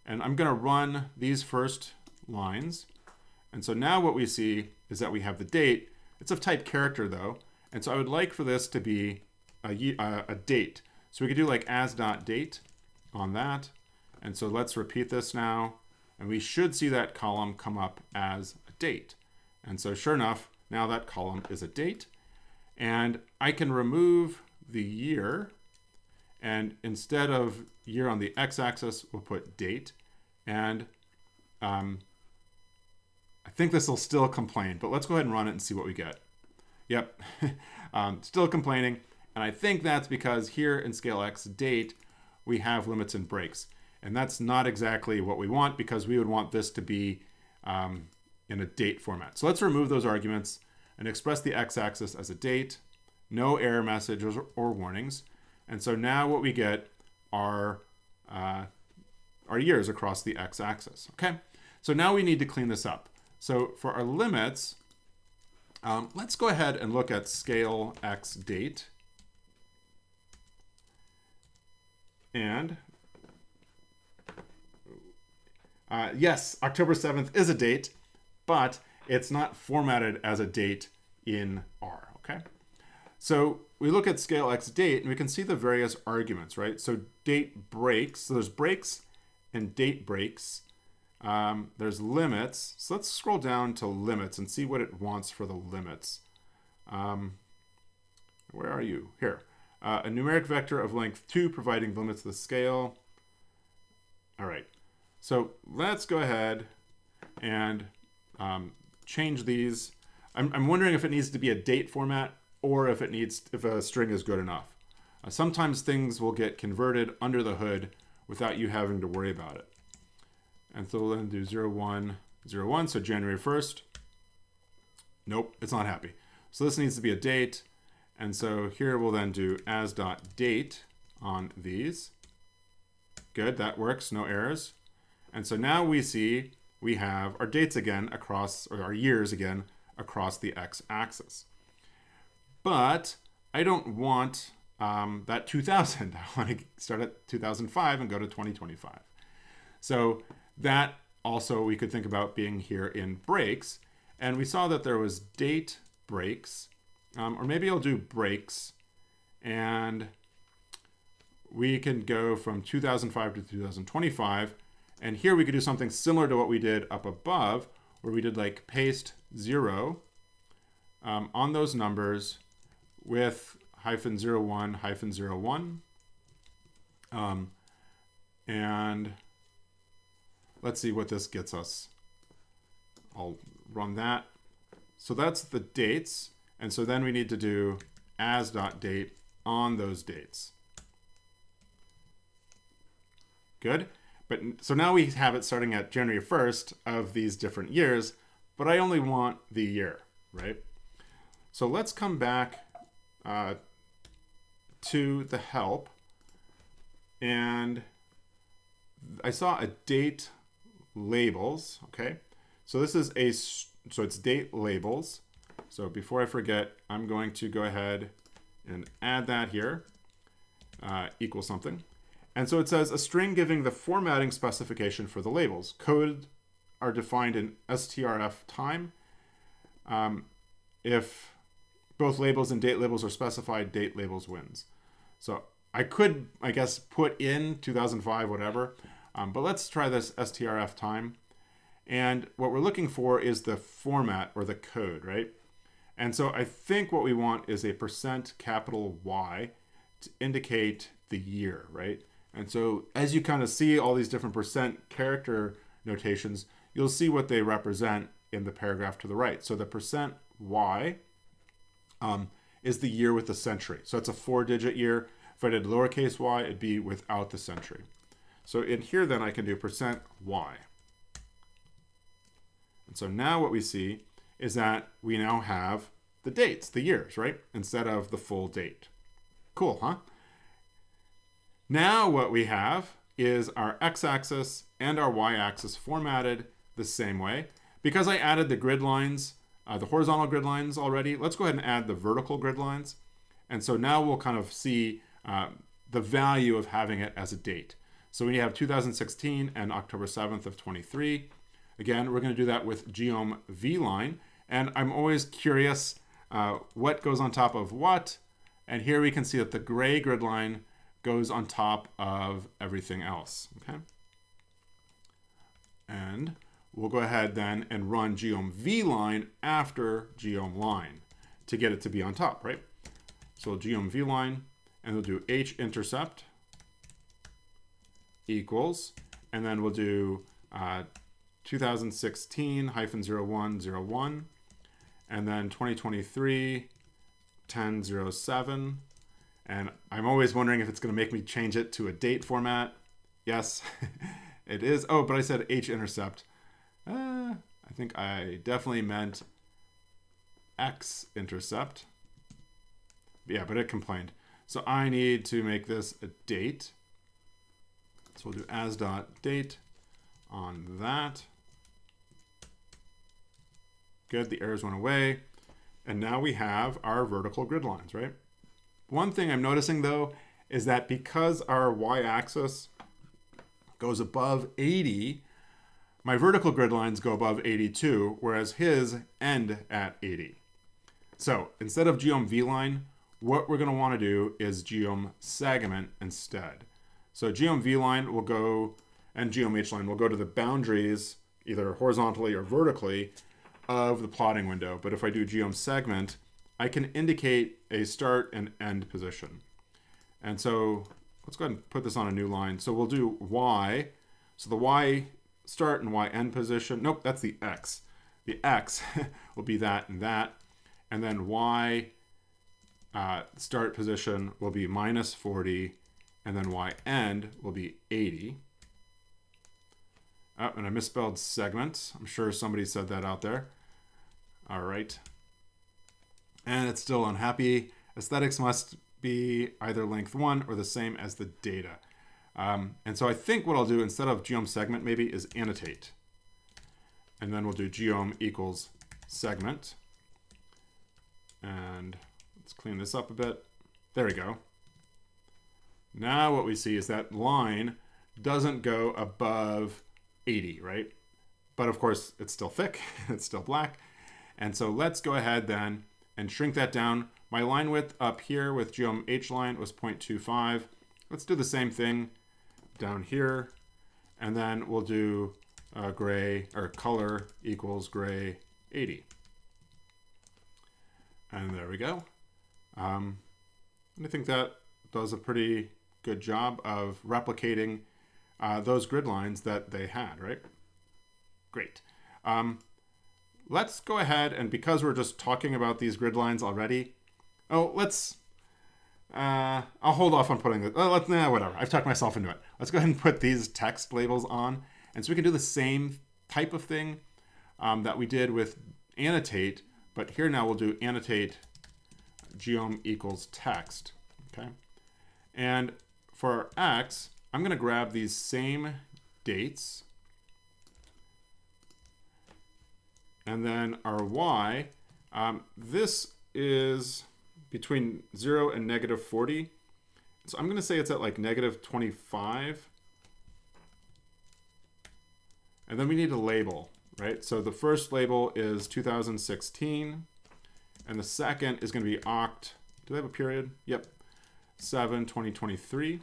And I'm going to run these first lines. And so now what we see is that we have the date. It's of type character though. And so I would like for this to be a date. So we could do like as.date on that. And so let's repeat this now. And we should see that column come up as a date. And so sure enough, now that column is a date. And I can remove the year. And instead of year on the x-axis, we'll put date. And I think this will still complain, but let's go ahead and run it and see what we get. Yep, still complaining. And I think that's because here in scale x date, we have limits and breaks. And that's not exactly what we want, because we would want this to be in a date format. So let's remove those arguments and express the x-axis as a date, no error messages or warnings. And so now what we get are years across the x-axis, okay? So now we need to clean this up. So for our limits, let's go ahead and look at scale x date. And yes, October 7th is a date, but it's not formatted as a date in R, okay? So we look at scale x date and we can see the various arguments, right? So date breaks, so there's breaks and date breaks. There's limits. So let's scroll down to limits and see what it wants for the limits. Where are you? Here. A numeric vector of length 2 providing the limits of the scale. All right. So let's go ahead and change these. I'm wondering if it needs to be a date format or if a string is good enough. Sometimes things will get converted under the hood without you having to worry about it. And so we'll then do 0101, so January 1st. Nope, it's not happy. So this needs to be a date. And so here we'll then do as.date on these. Good, that works, no errors. And so now we see we have our dates again across, or our years again, across the x-axis. But I don't want that 2000. I want to start at 2005 and go to 2025. So that also we could think about being here in breaks. And we saw that there was date breaks, or maybe I'll do breaks, and we can go from 2005 to 2025. And here we could do something similar to what we did up above, where we did like paste 0 on those numbers with -01, -01. And let's see what this gets us. I'll run that. So that's the dates. And so then we need to do as.date on those dates. Good. But so now we have it starting at January 1st of these different years, but I only want the year, right? So let's come back to the help. And I saw a date labels, okay? So this is so it's date labels. So before I forget, I'm going to go ahead and add that here, equal something. And so it says a string giving the formatting specification for the labels. Code are defined in strf time. If both labels and date labels are specified, date labels wins. So I could, I guess, put in 2005, whatever, but let's try this strf time. And what we're looking for is the format or the code, right? And so I think what we want is a %Y to indicate the year, right? And so as you kind of see all these different % character notations, you'll see what they represent in the paragraph to the right. So the %Y is the year with the century. So it's a 4-digit year. If I did lowercase y, it'd be without the century. So in here then I can do %Y. And so now what we see is that we now have the dates, the years, right? Instead of the full date. Cool, huh? Now what we have is our x-axis and our y-axis formatted the same way. Because I added the grid lines, the horizontal grid lines already, let's go ahead and add the vertical grid lines. And so now we'll kind of see the value of having it as a date. So we have 2016 and October 7th of 23. Again, we're going to do that with geom vline. And I'm always curious what goes on top of what. And here we can see that the gray grid line goes on top of everything else, okay? And we'll go ahead then and run geom vline after geom line to get it to be on top, right? So geom vline, and we'll do h-intercept equals, and then we'll do 2016-0101, and then 2023 1007. And I'm always wondering if it's going to make me change it to a date format. Yes, it is. Oh, but I said h-intercept. I think I definitely meant x-intercept. Yeah, but it complained. So I need to make this a date. So we'll do as.date on that. Good, the errors went away. And now we have our vertical grid lines, right? One thing I'm noticing though is that because our y-axis goes above 80, my vertical grid lines go above 82, whereas his end at 80. So instead of geom v-line, what we're going to want to do is geom segment instead. So geom v-line will go, and geom h-line will go to the boundaries, either horizontally or vertically, of the plotting window. But if I do geom segment, I can indicate a start and end position. And so let's go ahead and put this on a new line. So we'll do y. So the y start and y end position. Nope, that's the x. The x will be that and that. And then y start position will be minus 40. And then y end will be 80. Oh, and I misspelled segment. I'm sure somebody said that out there. All right. And it's still unhappy. Aesthetics must be either length 1 or the same as the data. And so I think what I'll do instead of geom segment maybe is annotate. And then we'll do geom equals segment. And let's clean this up a bit. There we go. Now what we see is that line doesn't go above 80, right? But of course it's still thick, it's still black. And so let's go ahead then and shrink that down. My line width up here with geom h line was 0.25. Let's do the same thing down here. And then we'll do gray, or color equals gray 80. And there we go. And I think that does a pretty good job of replicating those grid lines that they had, right? Great. Let's go ahead, and because we're just talking about these grid lines already, I'll hold off on putting it. Whatever. I've talked myself into it. Let's go ahead and put these text labels on. And so we can do the same type of thing that we did with annotate, but here now we'll do annotate geom equals text. Okay. And for our x, I'm going to grab these same dates. And then our y, this is between 0 and negative 40. So I'm going to say it's at like negative 25. And then we need a label, right? So the first label is 2016. And the second is going to be oct. Do they have a period? Yep. 7/2023.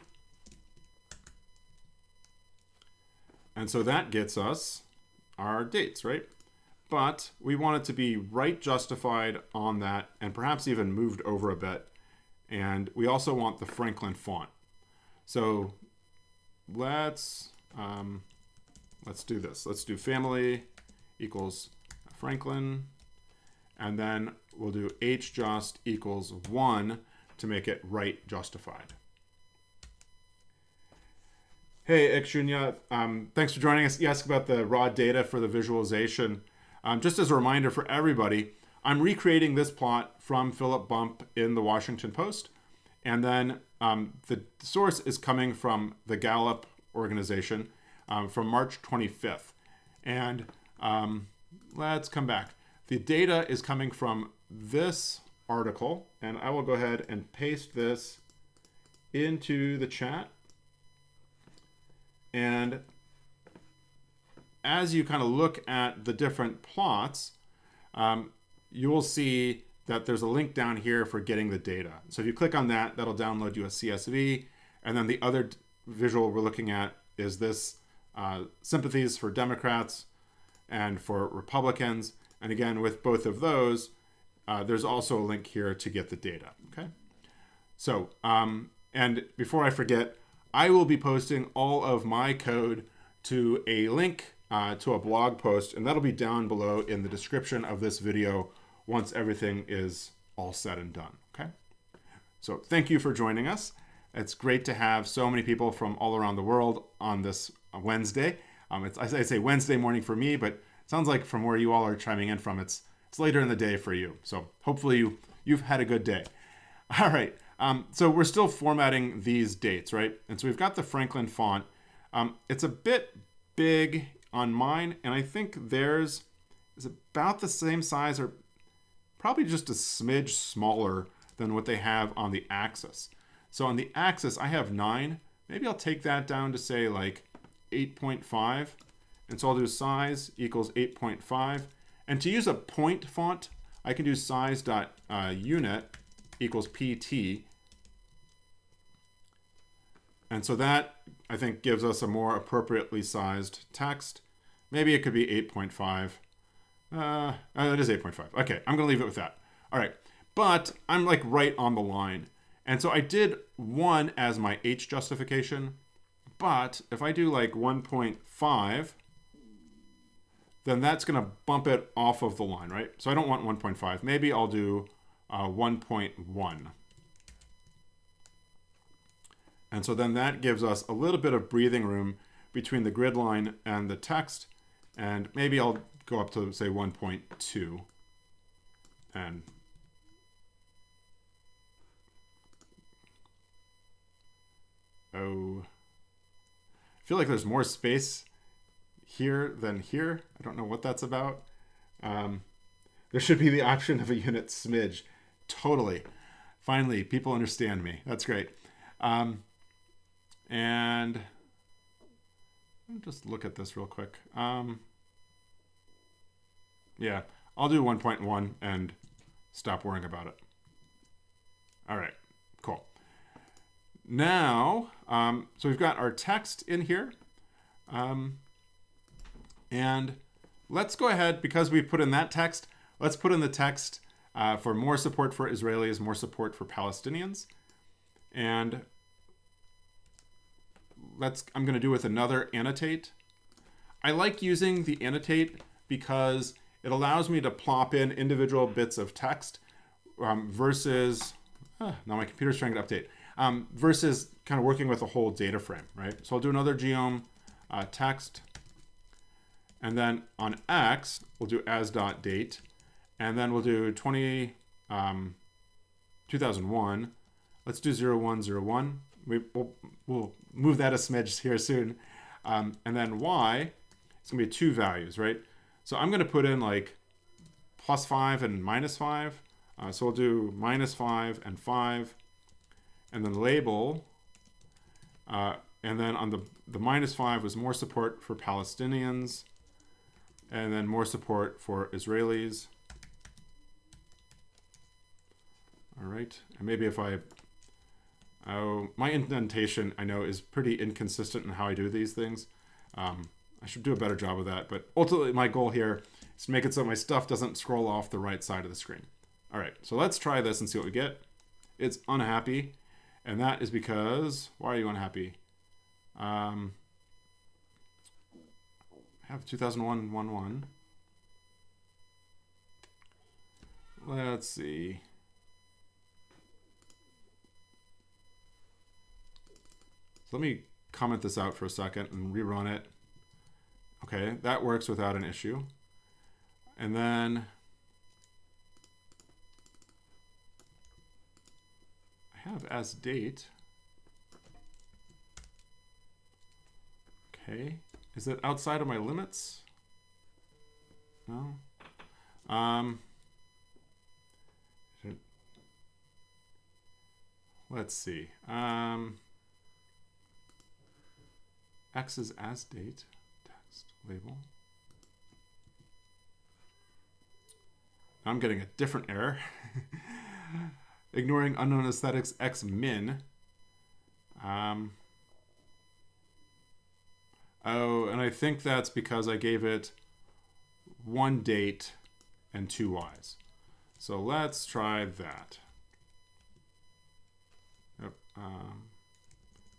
And so that gets us our dates, right? But we want it to be right justified on that and perhaps even moved over a bit. And we also want the Franklin font. So let's do this. Let's do family equals Franklin. And then we'll do hjust equals 1 to make it right justified. Hey, Ikshunya, thanks for joining us. You asked about the raw data for the visualization. Just as a reminder for everybody, I'm recreating this plot from Philip Bump in the Washington Post. And then the source is coming from the Gallup organization from March 25th. And let's come back. The data is coming from this article, and I will go ahead and paste this into the chat. And as you kind of look at the different plots, you will see that there's a link down here for getting the data. So if you click on that, that'll download you a CSV. And then the other visual we're looking at is this sympathies for Democrats and for Republicans. And again, with both of those, there's also a link here to get the data, okay? So, and before I forget, I will be posting all of my code to a link to a blog post, and that'll be down below in the description of this video once everything is all said and done, okay? So thank you for joining us. It's great to have so many people from all around the world on this Wednesday. I say Wednesday morning for me, but it sounds like from where you all are chiming in from, it's later in the day for you. So hopefully you've had a good day. All right. So we're still formatting these dates, right? And so we've got the Franklin font. It's a bit big on mine, and I think theirs is about the same size or probably just a smidge smaller than what they have on the axis. So on the axis, I have 9. Maybe I'll take that down to say like 8.5. And so I'll do size equals 8.5. And to use a point font, I can do size.unit equals pt. And so that, I think, gives us a more appropriately sized text. Maybe it could be 8.5. It is 8.5. Okay, I'm going to leave it with that. All right, but I'm like right on the line. And so I did 1 as my H justification. But if I do like 1.5, then that's going to bump it off of the line, right? So I don't want 1.5. Maybe I'll do 1.1. And so then that gives us a little bit of breathing room between the grid line and the text. And maybe I'll go up to, say, 1.2. And I feel like there's more space here than here. I don't know what that's about. There should be the option of a unit smidge. Totally. Finally, people understand me. That's great. And I'll just look at this real quick. Yeah, I'll do 1.1 and stop worrying about it. All right, cool. Now, so we've got our text in here. And let's go ahead, because we put in that text, let's put in the text for more support for Israelis, more support for Palestinians. And I'm going to do with another annotate. I like using the annotate because it allows me to plop in individual bits of text versus, now my computer's trying to update, versus kind of working with a whole data frame, right? So I'll do another geom text. And then on X, we'll do as.date. And then we'll do 2001. Let's do 0101. We'll move that a smidge here soon. And then Y, it's going to be 2 values, right? So I'm going to put in like +5 and -5. So we'll do -5 and 5. And then label. And then on the -5 was more support for Palestinians. And then more support for Israelis. All right. And maybe if my indentation, I know, is pretty inconsistent in how I do these things. I should do a better job of that. But ultimately, my goal here is to make it so my stuff doesn't scroll off the right side of the screen. All right. So let's try this and see what we get. It's unhappy. And that is because, why are you unhappy? I have 2001-11. Let's see. So let me comment this out for a second and rerun it. Okay, that works without an issue. And then I have as date. Okay, is it outside of my limits? No. Let's see. X is as date, text, label. I'm getting a different error. Ignoring unknown aesthetics, X min. Oh, and I think that's because I gave it 1 date and 2 Ys. So let's try that. Yep.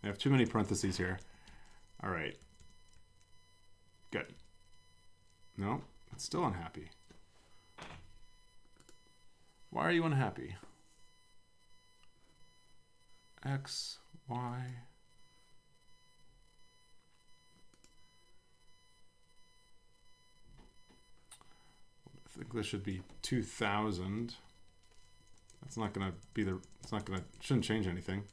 I have too many parentheses here. All right. Good. No, it's still unhappy. Why are you unhappy? X, Y. I think this should be 2000. That's not going to be the, it's not going to, shouldn't change anything.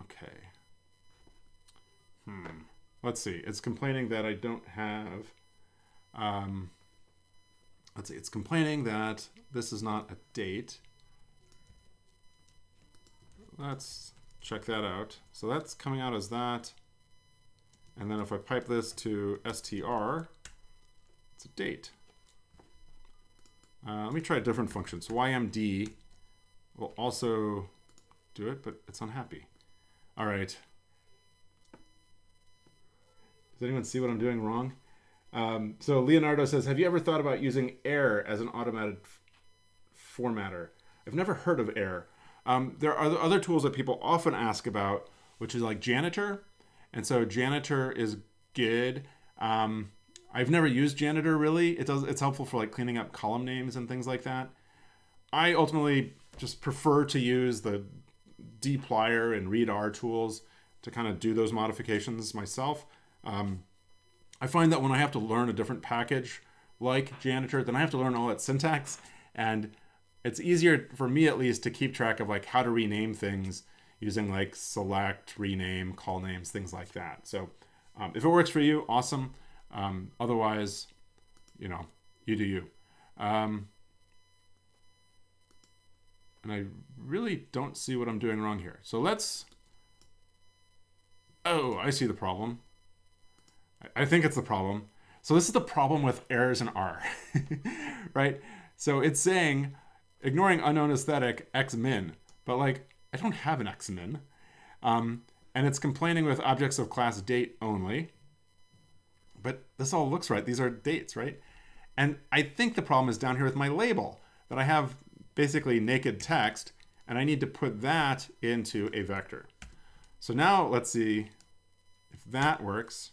Okay. Let's see. It's complaining that I don't have, let's see. It's complaining that this is not a date. Let's check that out. So that's coming out as that. And then if I pipe this to str, it's a date. Let me try a different function. So ymd will also do it, but it's unhappy. All right. Does anyone see what I'm doing wrong? So Leonardo says, have you ever thought about using air as an automated formatter? I've never heard of air. There are other tools that people often ask about, which is like Janitor. And so Janitor is good. I've never used Janitor really. It's helpful for like cleaning up column names and things like that. I ultimately just prefer to use the dplyr and readr tools to kind of do those modifications myself. I find that when I have to learn a different package like Janitor, then I have to learn all that syntax, and it's easier for me at least to keep track of like how to rename things using like select, rename, call names, things like that. So if it works for you, awesome. Otherwise, you know, you do you. And I really don't see what I'm doing wrong here. So let's, oh, I see the problem. I think it's the problem. So this is the problem with errors in R, right? So it's saying, ignoring unknown aesthetic, xmin, but like, I don't have an xmin. And it's complaining with objects of class date only. But this all looks right. These are dates, right? And I think the problem is down here with my label, that I have basically naked text, and I need to put that into a vector. So now let's see if that works.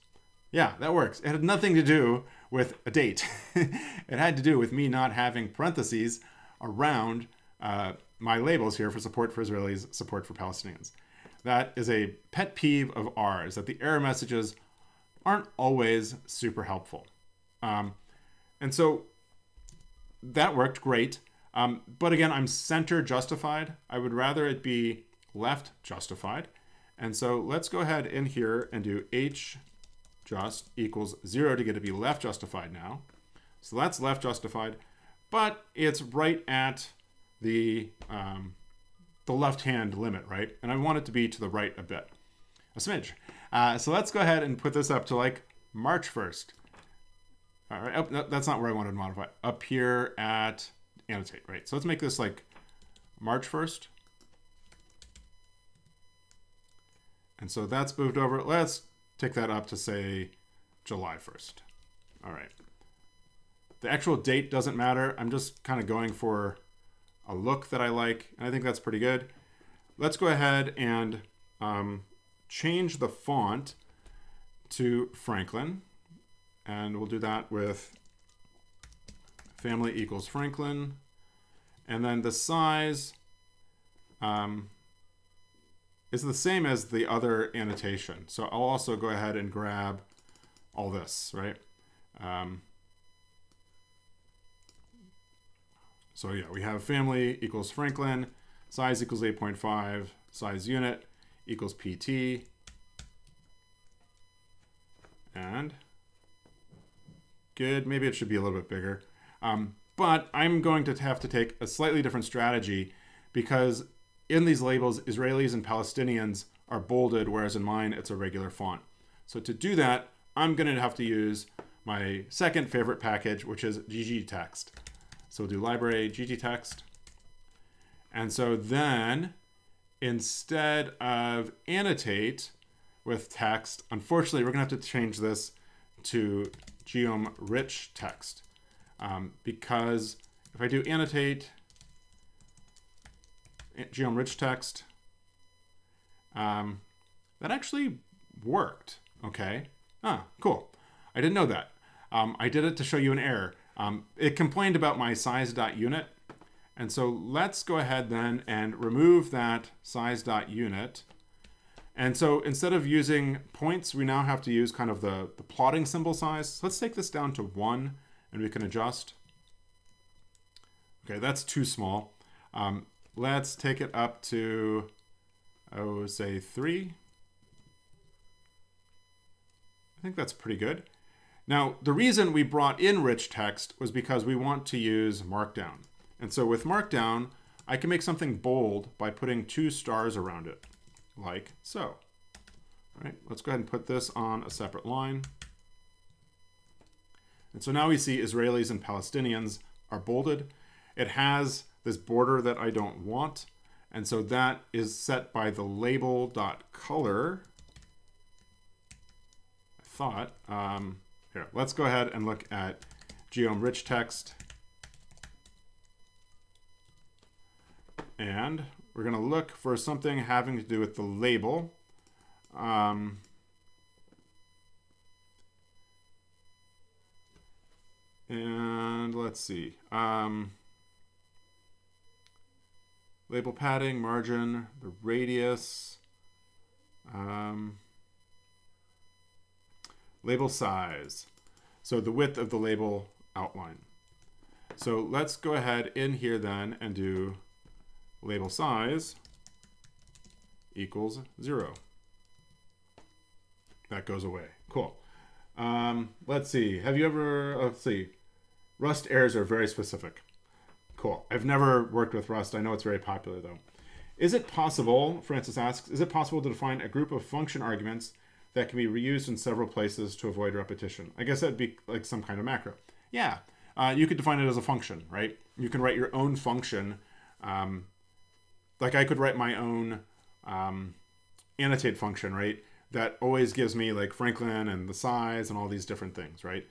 Yeah, that works. It had nothing to do with a date. It had to do with me not having parentheses around my labels here for support for Israelis, support for Palestinians. That is a pet peeve of ours, that the error messages aren't always super helpful. And so that worked great. But again, I'm center justified. I would rather it be left justified. And so let's go ahead in here and do h just equals 0 to get it to be left justified now. So that's left justified, but it's right at the left-hand limit, right? And I want it to be to the right a bit, a smidge. So let's go ahead and put this up to like March 1st. All right, oh, no, that's not where I wanted to modify. Up here at annotate, right? So let's make this like March 1st. And so that's moved over. Let's take that up to say July 1st. All right. The actual date doesn't matter. I'm just kind of going for a look that I like, and I think that's pretty good. Let's go ahead and change the font to Franklin, and we'll do that with family equals Franklin, and then the size is the same as the other annotation. So I'll also go ahead and grab all this, right? So yeah, we have family equals Franklin, size equals 8.5, size unit equals PT, and good, maybe it should be a little bit bigger. But I'm going to have to take a slightly different strategy because in these labels, Israelis and Palestinians are bolded, whereas in mine, it's a regular font. So to do that, I'm going to have to use my second favorite package, which is ggtext. So we'll do library ggtext. And so then, instead of annotate with text, unfortunately, we're going to have to change this to geom rich text. Because if I do annotate geom rich text. That actually worked. Okay. Ah, cool. I didn't know that. I did it to show you an error. It complained about my size.unit. And so let's go ahead then and remove that size.unit. And so instead of using points, we now have to use kind of the plotting symbol size. So let's take this down to 1 and we can adjust. Okay, that's too small. Let's take it up to, say 3. I think that's pretty good. Now, the reason we brought in rich text was because we want to use Markdown. And so with Markdown, I can make something bold by putting 2 stars around it, like so. All right, let's go ahead and put this on a separate line. And so now we see Israelis and Palestinians are bolded. It has this border that I don't want. And so that is set by the label.color. I thought, here, let's go ahead and look at geom rich text. And we're going to look for something having to do with the label. And let's see. Label padding, margin, the radius, label size. So the width of the label outline. So let's go ahead in here then and do label size equals 0. That goes away. Cool. Let's see. Have you ever, let's see. Rust errors are very specific. Cool. I've never worked with Rust. I know it's very popular though. Is it possible, Francis asks, is it possible to define a group of function arguments that can be reused in several places to avoid repetition? I guess that'd be like some kind of macro. Yeah. You could define it as a function, right? You can write your own function. Like I could write my own annotate function, right? That always gives me like Franklin and the size and all these different things, right?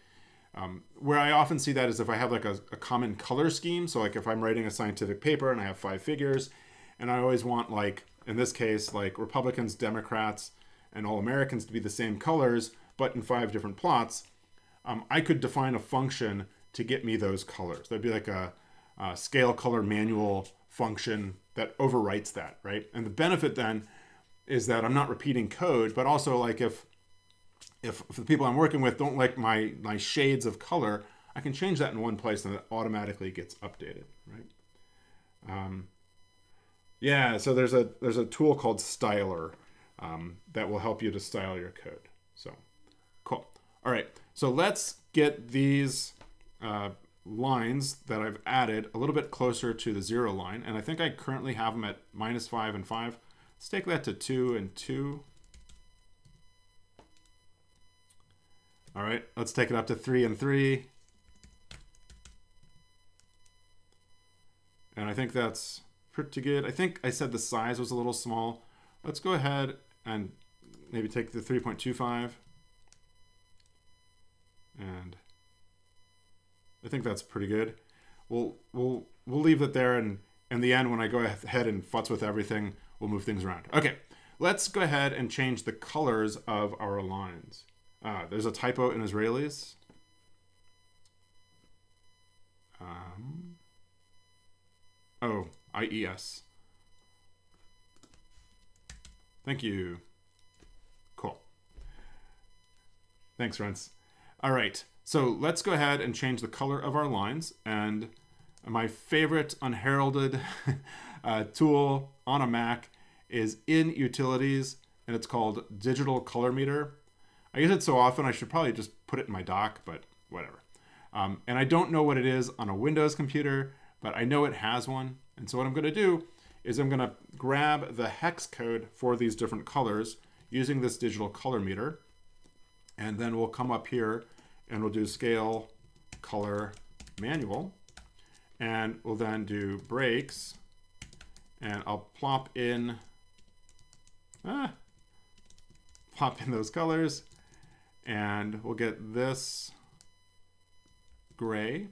Where I often see that is if I have like a common color scheme. So like if I'm writing a scientific paper and I have 5 figures and I always want like, in this case, like Republicans, Democrats, and all Americans to be the same colors, but in 5 different plots, I could define a function to get me those colors. That'd be like a scale color manual function that overwrites that, right? And the benefit then is that I'm not repeating code, but also like if the people I'm working with don't like my shades of color, I can change that in one place and it automatically gets updated, right? Yeah, so there's a tool called Styler that will help you to style your code. So cool. All right, so let's get these lines that I've added a little bit closer to the 0 line. And I think I currently have them at -5 and 5. Let's take that to 2 and 2. All right, let's take it up to 3 and 3. And I think that's pretty good. I think I said the size was a little small. Let's go ahead and maybe take the 3.25. And I think that's pretty good. We'll leave it there, and in the end, when I go ahead and futz with everything, we'll move things around. Okay, let's go ahead and change the colors of our lines. There's a typo in Israelis. Oh, IES. Thank you. Cool. Thanks, Rents. All right, so let's go ahead and change the color of our lines. And my favorite unheralded tool on a Mac is in Utilities, and it's called Digital Color Meter. I use it so often, I should probably just put it in my dock, but whatever. And I don't know what it is on a Windows computer, but I know it has one. And so what I'm going to do is I'm going to grab the hex code for these different colors using this digital color meter. And then we'll come up here and we'll do scale color manual. And we'll then do breaks. And I'll plop in those colors. And we'll get this gray.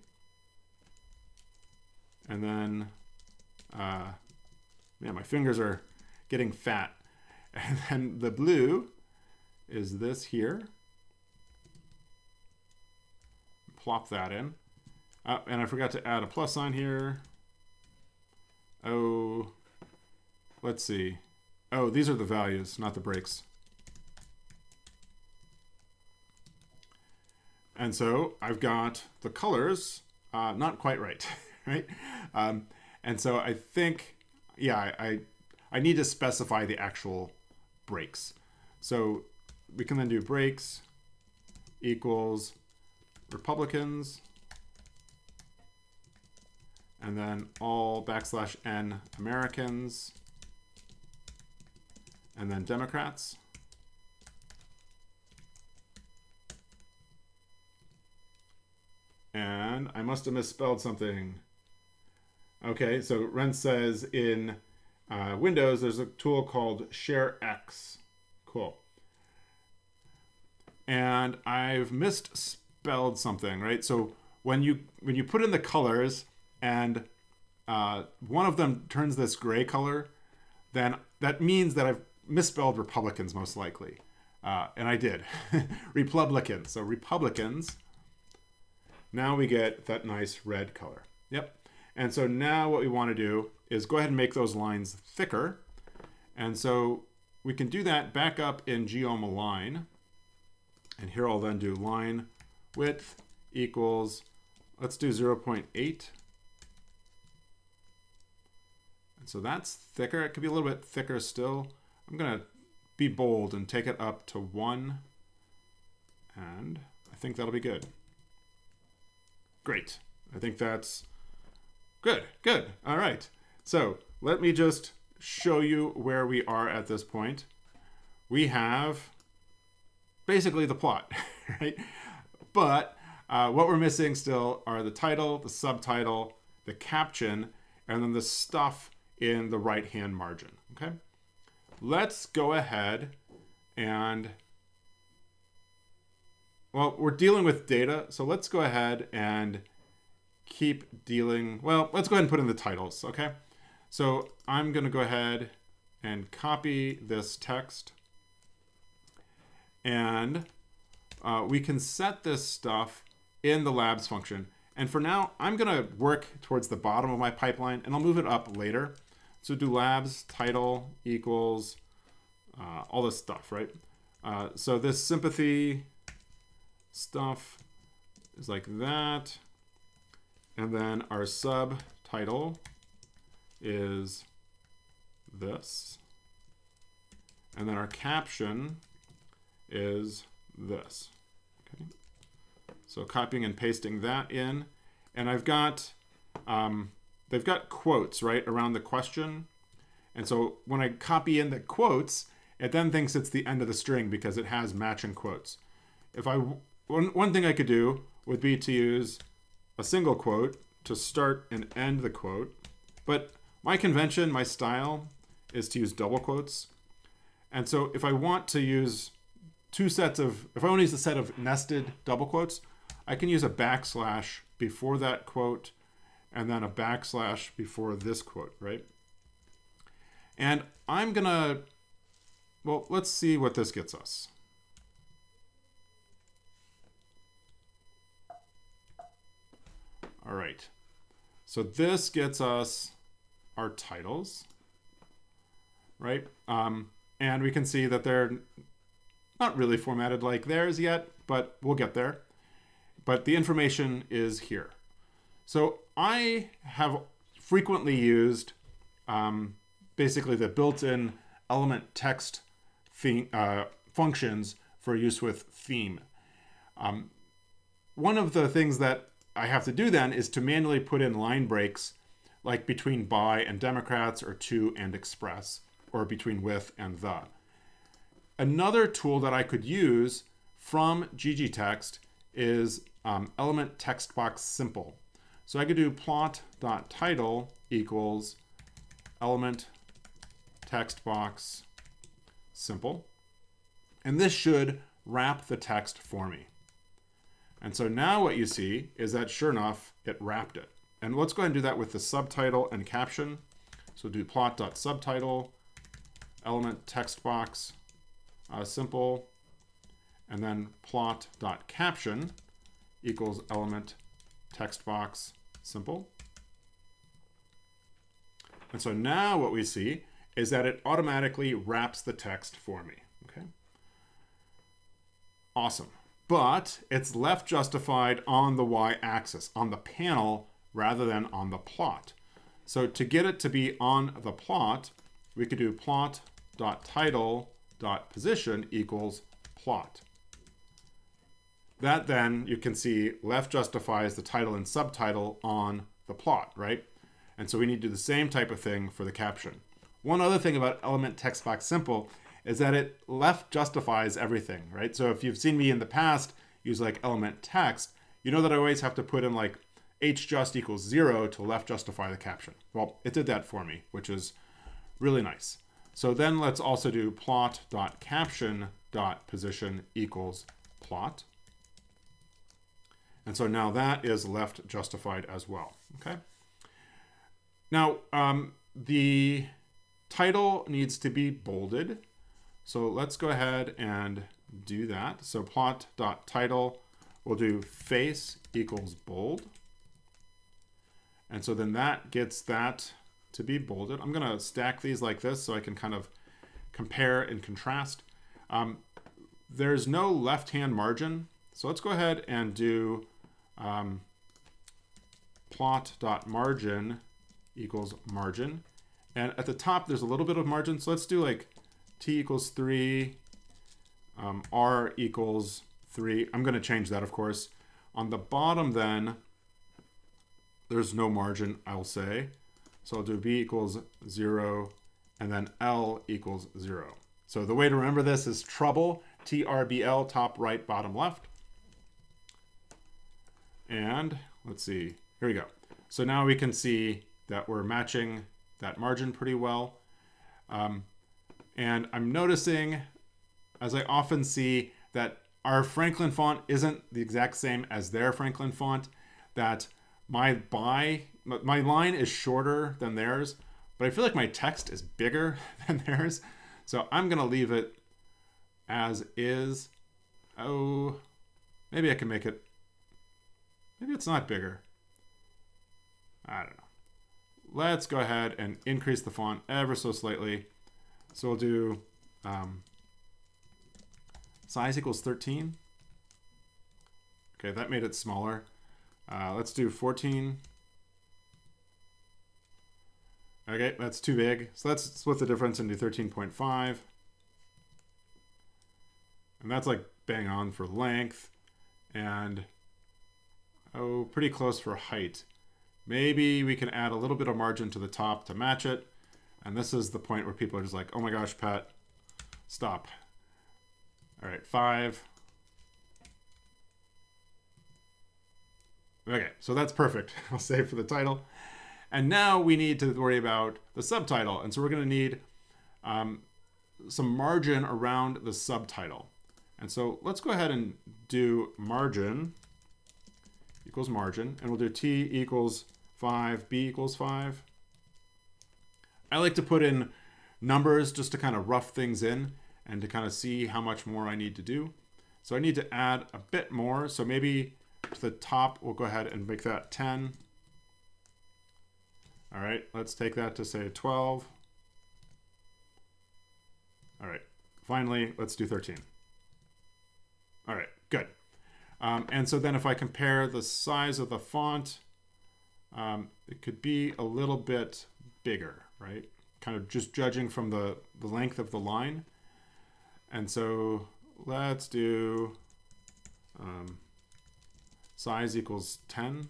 And then Man, my fingers are getting fat. And then the blue is this here. Plop that in. And I forgot to add a plus sign here. Oh, let's see. Oh, these are the values, not the breaks. And so I've got the colors not quite right, right? And so I think, yeah, I need to specify the actual breaks. So we can then do breaks equals Republicans, and then all \n Americans, and then Democrats. And I must have misspelled something. Okay, so Ren says in Windows, there's a tool called Share X. Cool. And I've misspelled something, right? So when you put in the colors and one of them turns this gray color, then that means that I've misspelled Republicans most likely. And I did. Republicans. So Republicans. Now we get that nice red color. Yep. And so now what we want to do is go ahead and make those lines thicker. And so we can do that back up in geom_align. And here I'll then do line width equals, let's do 0.8. And so that's thicker. It could be a little bit thicker still. I'm going to be bold and take it up to 1. And I think that'll be good. Great. I think that's good. Good. All right. So let me just show you where we are at this point. We have basically the plot, right? But what we're missing still are the title, the subtitle, the caption, and then the stuff in the right-hand margin, okay? Let's go ahead and, well, we're dealing with data, so let's go ahead and keep dealing, well, let's go ahead and put in the titles, okay? So I'm going to go ahead and copy this text, and we can set this stuff in the labs function. And for now, I'm going to work towards the bottom of my pipeline, and I'll move it up later. So do labs title equals all this stuff, right? So this sympathy stuff is like that. And then our subtitle is this. And then our caption is this. Okay. So copying and pasting that in. And I've got, they've got quotes, right, around the question. And so when I copy in the quotes, it then thinks it's the end of the string because it has matching quotes. If one thing I could do would be to use a single quote to start and end the quote. But my convention, my style, is to use double quotes. And so if I want to use if I want to use a set of nested double quotes, I can use a backslash before that quote and then a backslash before this quote, right? And I'm gonna, well, let's see what this gets us. All right, so this gets us our titles, right? And we can see that they're not really formatted like theirs yet, but we'll get there. But the information is here. So I have frequently used basically the built-in element text theme, functions for use with theme. One of the things that I have to do then is to manually put in line breaks, like between by and Democrats, or to and express, or between with and the. Another tool that I could use from ggtext is element text box simple. So I could do plot.title equals element text box simple. And this should wrap the text for me. And so now what you see is that sure enough, it wrapped it. And let's go ahead and do that with the subtitle and caption. So do plot.subtitle, element text box, simple, and then plot.caption equals element text box simple. And so now what we see is that it automatically wraps the text for me. Okay. Awesome. But it's left justified on the y-axis, on the panel, rather than on the plot. So to get it to be on the plot, we could do plot.title.position equals plot. That then, you can see, left justifies the title and subtitle on the plot, right? And so we need to do the same type of thing for the caption. One other thing about element text box simple is that it left justifies everything, right? So if you've seen me in the past use like element text, you know that I always have to put in like hjust equals 0 to left justify the caption. Well, it did that for me, which is really nice. So then let's also do plot.caption.position equals plot. And so now that is left justified as well, okay? Now, the title needs to be bolded. So let's go ahead and do that. So plot.title, we'll do face equals bold. And so then that gets that to be bolded. I'm going to stack these like this so I can kind of compare and contrast. There's no left-hand margin. So let's go ahead and do plot.margin equals margin. And at the top, there's a little bit of margin. So let's do like t equals 3, r equals 3. I'm going to change that, of course. On the bottom, then, there's no margin, I'll say. So I'll do b equals 0, and then l equals 0. So the way to remember this is treble, TRBL, top right, bottom left. And let's see, here we go. So now we can see that we're matching that margin pretty well. And I'm noticing, as I often see, that our Franklin font isn't the exact same as their Franklin font, that my line is shorter than theirs, but I feel like my text is bigger than theirs. So I'm going to leave it as is. Oh, maybe I can make it, maybe it's not bigger. I don't know. Let's go ahead and increase the font ever so slightly. So we'll do size equals 13. Okay, that made it smaller. Let's do 14. Okay, that's too big. So let's split the difference and do 13.5. And that's like bang on for length. And oh, pretty close for height. Maybe we can add a little bit of margin to the top to match it. And this is the point where people are just like, oh my gosh, Pat, stop. All right, 5. Okay, so that's perfect. I'll save for the title. And now we need to worry about the subtitle. And so we're going to need some margin around the subtitle. And so let's go ahead and do margin equals margin. And we'll do t equals 5, b equals 5. I like to put in numbers just to kind of rough things in and to kind of see how much more I need to do. So I need to add a bit more. So maybe to the top, we'll go ahead and make that 10. All right, let's take that to say 12. All right, finally, let's do 13. All right, good. And so then if I compare the size of the font, it could be a little bit bigger, right? Kind of just judging from the length of the line. And so let's do size equals 10.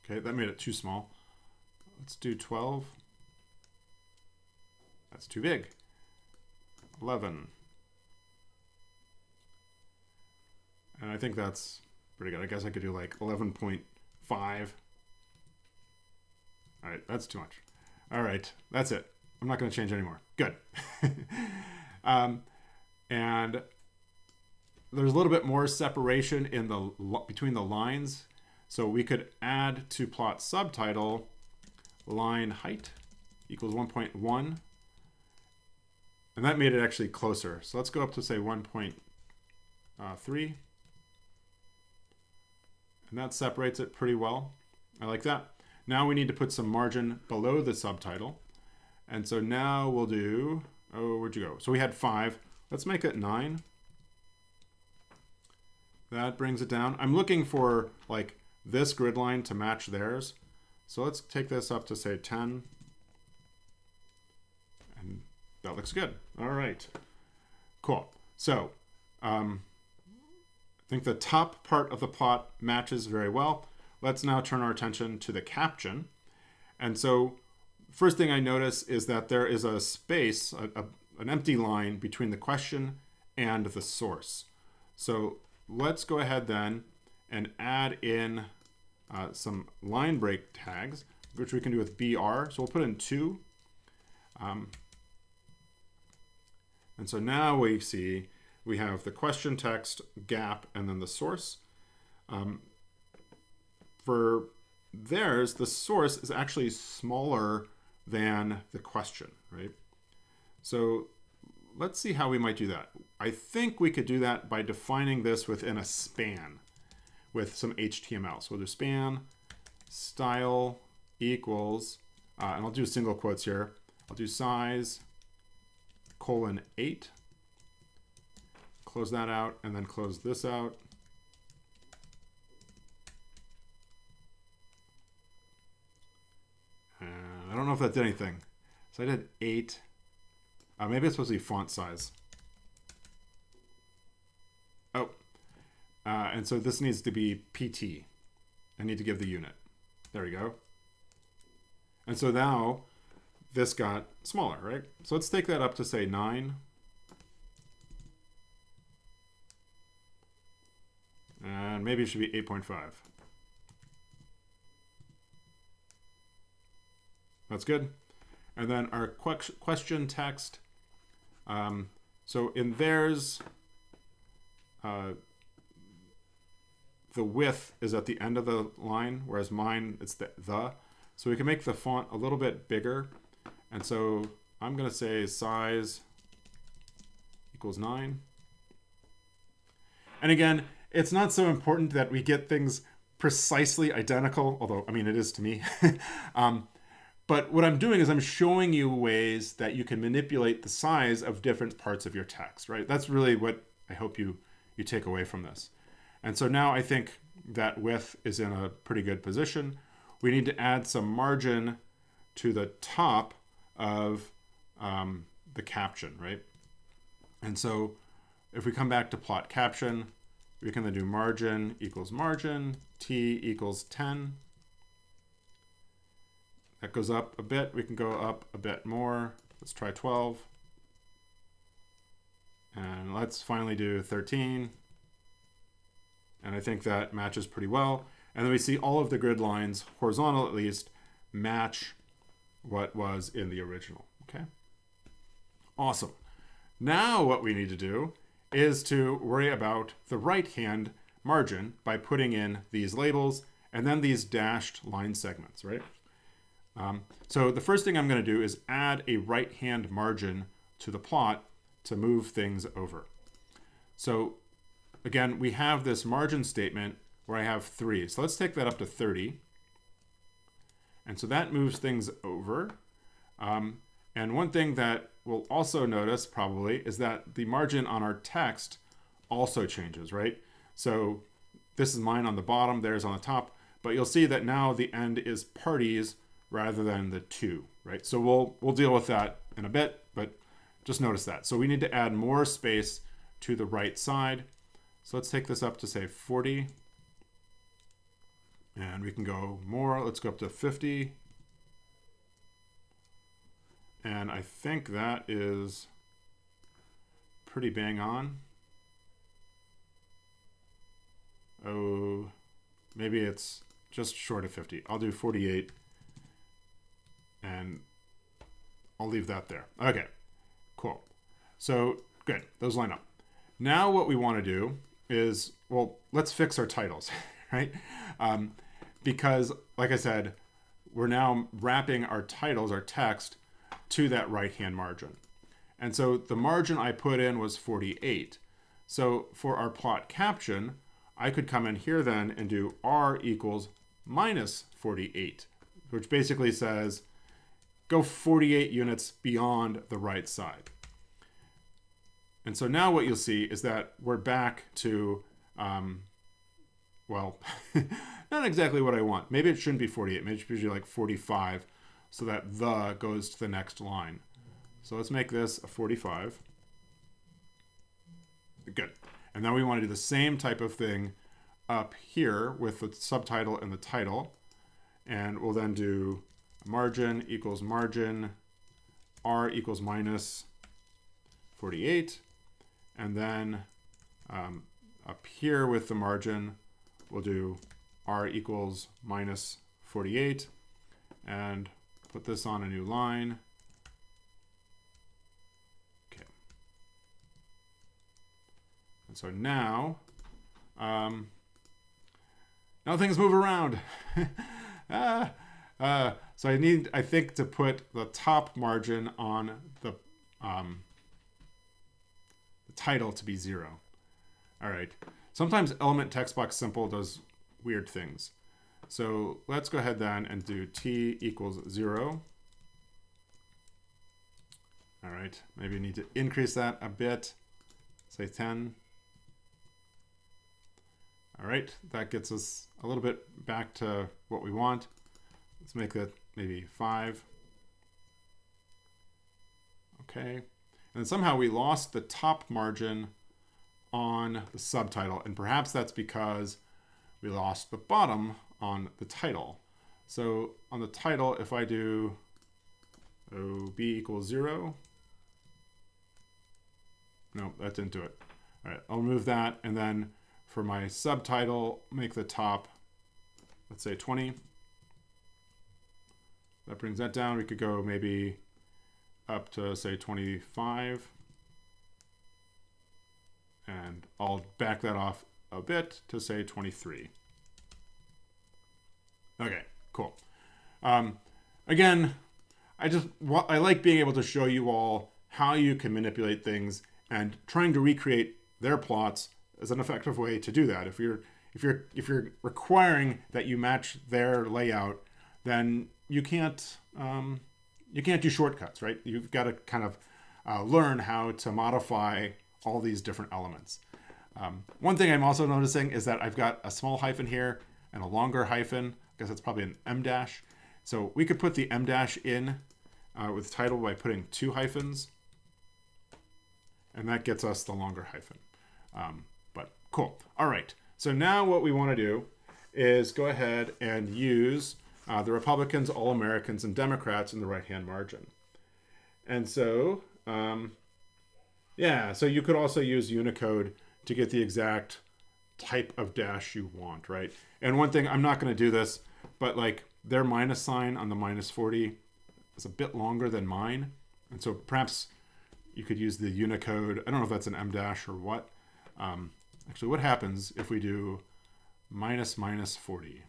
Okay, that made it too small. Let's do 12. That's too big. 11. And I think that's pretty good. I guess I could do like 11.5. All right, that's too much. All right, that's it. I'm not going to change anymore. Good. And there's a little bit more separation in between the lines. So we could add to plot subtitle line height equals 1.1. And that made it actually closer. So let's go up to say 1.3. And that separates it pretty well. I like that. Now we need to put some margin below the subtitle. And so now we'll do, oh, where'd you go? So we had 5. Let's make it 9. That brings it down. I'm looking for like this grid line to match theirs. So let's take this up to say 10. And that looks good. All right, cool. So I think the top part of the plot matches very well. Let's now turn our attention to the caption. And so first thing I notice is that there is a space, an empty line between the question and the source. So let's go ahead then and add in some line break tags, which we can do with BR. So we'll put in 2. And so now we see we have the question text, gap, and then the source. For theirs, the source is actually smaller than the question, right? So let's see how we might do that. I think we could do that by defining this within a span with some HTML. So we'll do span style equals, and I'll do single quotes here. I'll do size :8. Close that out and then close this out. I don't know if that did anything. So I did 8. Maybe it's supposed to be font size. Oh, and so this needs to be PT. I need to give the unit. There we go. And so now this got smaller, right? So let's take that up to say 9. And maybe it should be 8.5. That's good. And then our question text. So in theirs, the width is at the end of the line, whereas mine, it's the. So we can make the font a little bit bigger. And so I'm going to say size equals 9. And again, it's not so important that we get things precisely identical, although, I mean, it is to me. But what I'm doing is I'm showing you ways that you can manipulate the size of different parts of your text, right? That's really what I hope you take away from this. And so now I think that width is in a pretty good position. We need to add some margin to the top of the caption, right? And so if we come back to plot caption, we can then do margin equals margin, T equals 10. That goes up a bit. We can go up a bit more. Let's try 12. And let's finally do 13. And I think that matches pretty well. And then we see all of the grid lines, horizontal at least, match what was in the original. Okay. Awesome. Now what we need to do is to worry about the right-hand margin by putting in these labels and then these dashed line segments, right? So the first thing I'm going to do is add a right-hand margin to the plot to move things over. So again, we have this margin statement where I have 3. So let's take that up to 30. And so that moves things over. And one thing that we'll also notice probably is that the margin on our text also changes, right? So this is mine on the bottom, theirs on the top, but you'll see that now the end is parties rather than the 2, right? So we'll deal with that in a bit, but just notice that. So we need to add more space to the right side. So let's take this up to say 40. And we can go more. Let's go up to 50. And I think that is pretty bang on. Oh, maybe it's just short of 50. I'll do 48. And I'll leave that there. Okay, cool. So good, those line up. Now what we want to do is, well, let's fix our titles, right? Because like I said, we're now wrapping our titles, our text, to that right-hand margin. And so the margin I put in was 48. So for our plot caption, I could come in here then and do r equals minus 48, which basically says go 48 units beyond the right side. And so now what you'll see is that we're back to, well, not exactly what I want. Maybe it shouldn't be 48. Maybe it should be like 45 so that the goes to the next line. So let's make this a 45. Good. And then we want to do the same type of thing up here with the subtitle and the title. And we'll then do margin equals margin, r equals minus 48. And then up here with the margin, we'll do r equals minus 48 and put this on a new line. Okay. And so now, now things move around. So I think, to put the top margin on the title to be 0. All right. Sometimes element text box simple does weird things. So let's go ahead then and do t equals 0. All right. Maybe you need to increase that a bit. Say 10. All right. That gets us a little bit back to what we want. Let's make that maybe 5. Okay. And somehow we lost the top margin on the subtitle. And perhaps that's because we lost the bottom on the title. So on the title, if I do b equals 0, no, that didn't do it. All right, I'll remove that. And then for my subtitle, make the top, let's say 20. That brings that down. We could go maybe up to say 25. And I'll back that off a bit to say 23. Okay, cool. Again, I like being able to show you all how you can manipulate things, and trying to recreate their plots is an effective way to do that. If you're requiring that you match their layout, then you can't do shortcuts, right? You've got to kind of learn how to modify all these different elements. One thing I'm also noticing is that I've got a small hyphen here and a longer hyphen. I guess that's probably an M dash. So we could put the M dash in with title by putting 2 hyphens. And that gets us the longer hyphen. But cool. All right. So now what we want to do is go ahead and use the Republicans, All-Americans, and Democrats in the right-hand margin. And so, yeah, so you could also use Unicode to get the exact type of dash you want, right? And one thing, I'm not going to do this, but like their minus sign on the minus 40 is a bit longer than mine. And so perhaps you could use the Unicode. I don't know if that's an M dash or what. Actually, what happens if we do minus 40?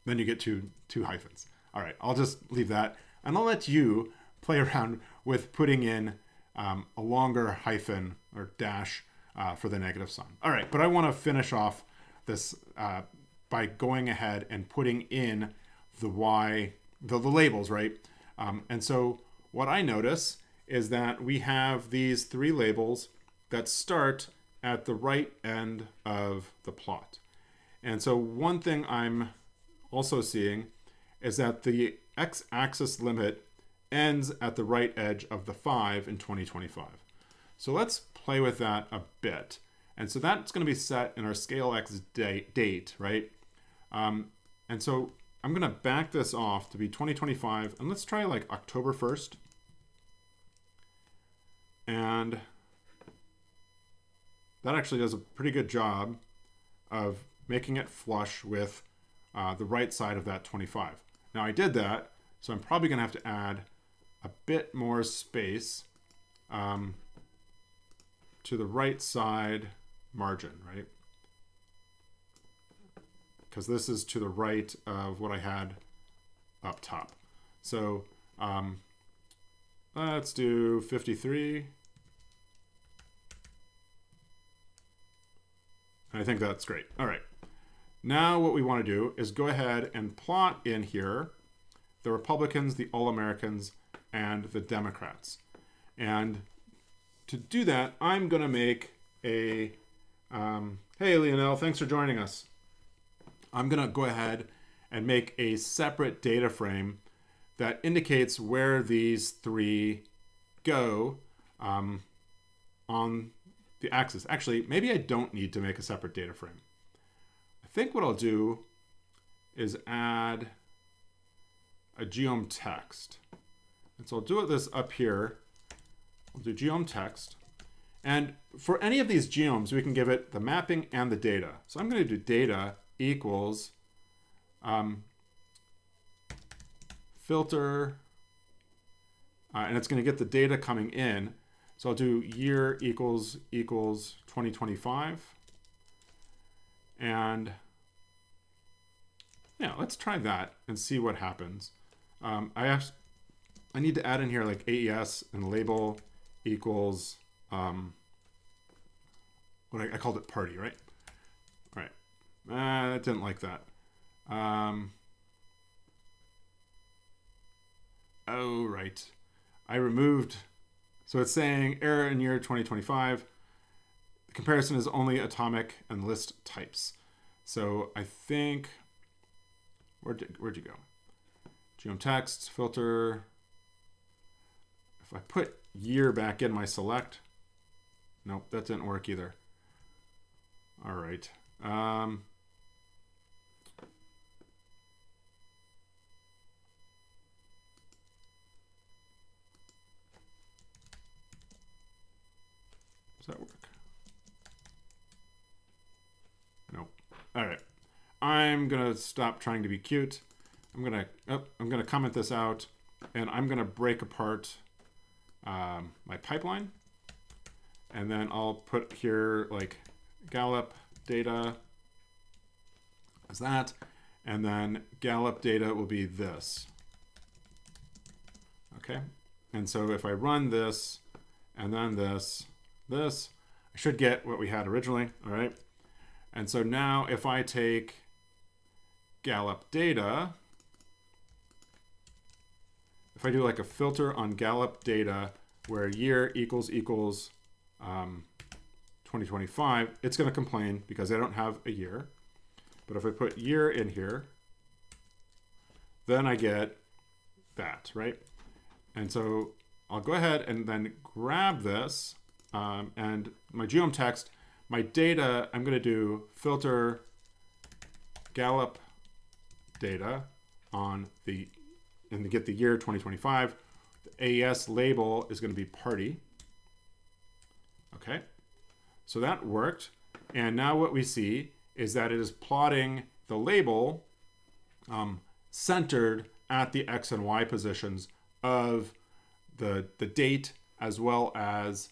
Then you get two hyphens. All right, I'll just leave that. And I'll let you play around with putting in a longer hyphen or dash for the negative sign. All right, but I want to finish off this by going ahead and putting in the labels, right? And so what I notice is that we have these 3 labels that start at the right end of the plot. And so one thing I'm also seeing is that the x-axis limit ends at the right edge of the 5 in 2025. So let's play with that a bit. And so that's going to be set in our scale x date, right? And so I'm going to back this off to be 2025, and let's try like October 1st. And that actually does a pretty good job of making it flush with the right side of that 25. Now I did that, so I'm probably going to have to add a bit more space to the right side margin, right? because this is to the right of what I had up top. So let's do 53. I think that's great. All right. Now what we want to do is go ahead and plot in here the Republicans, the All-Americans, and the Democrats. And to do that, I'm going to make a, hey, Lionel, thanks for joining us. I'm going to go ahead and make a separate data frame that indicates where these three go on the axis. Actually, maybe I don't need to make a separate data frame. I think what I'll do is add a geom text. And so I'll do this up here. We'll do geom text. And for any of these geoms, we can give it the mapping and the data. So I'm going to do data equals filter, and it's going to get the data coming in. So I'll do year equals 2025. And yeah, let's try that and see what happens. I need to add in here like AES and label equals, what I called it party, right? All right. I didn't like that. Oh, right. I removed, so it's saying error in year 2025. The comparison is only atomic and list types. So I think, where'd you go? Geom text, filter. If I put year back in my select, nope, that didn't work either. All right. Does that work? Nope. All right. I'm gonna stop trying to be cute. I'm gonna comment this out, and I'm gonna break apart my pipeline, and then I'll put here like Gallup data as that, and then Gallup data will be this. Okay, and so if I run this and then this, I should get what we had originally. All right, and so now if I take Gallup data, if I do like a filter on Gallup data where year equals 2025, it's going to complain because I don't have a year. But if I put year in here, then I get that, right? And so I'll go ahead and then grab this and my geom text, my data, I'm going to do filter Gallup data on the, and to get the year 2025. The AES label is going to be party. Okay, so that worked. And now what we see is that it is plotting the label centered at the X and Y positions of the date as well as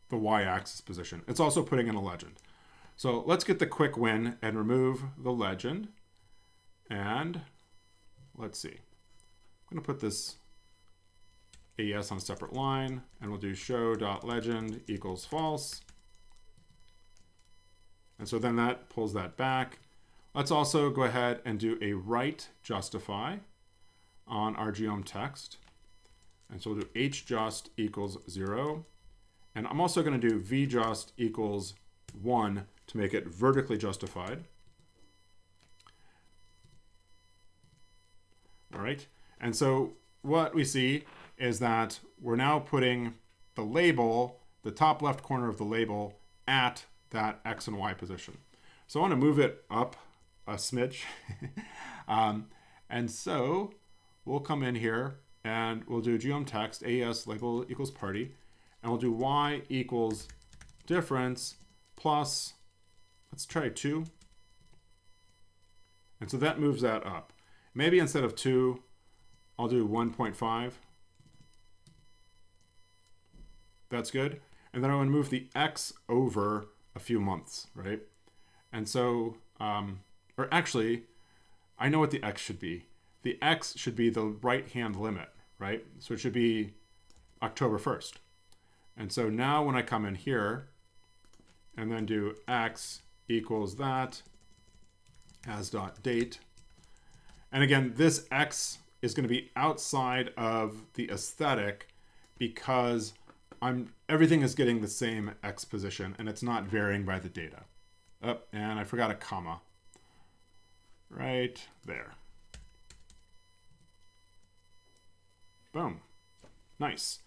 the Y-axis position. It's also putting in a legend. So let's get the quick win and remove the legend. And let's see. I'm going to put this AES on a separate line, and we'll do show.legend equals false. And so then that pulls that back. Let's also go ahead and do a write justify on our geom text. And so we'll do hjust equals 0. And I'm also going to do vjust equals 1 to make it vertically justified. All right. And so what we see is that we're now putting the label, the top left corner of the label, at that X and Y position. So I want to move it up a smidge. And so we'll come in here and we'll do geom text, AES label equals party, and we'll do Y equals difference plus, let's try 2. And so that moves that up. Maybe instead of 2, I'll do 1.5. That's good. And then I want to move the X over a few months, right? And so or actually, I know what the X should be. The X should be the right-hand limit, right? So it should be October 1st. And so now when I come in here and then do X equals that as dot date, and again, this X is going to be outside of the aesthetic because everything is getting the same X position and it's not varying by the data. Oh, and I forgot a comma right there. Boom. Nice.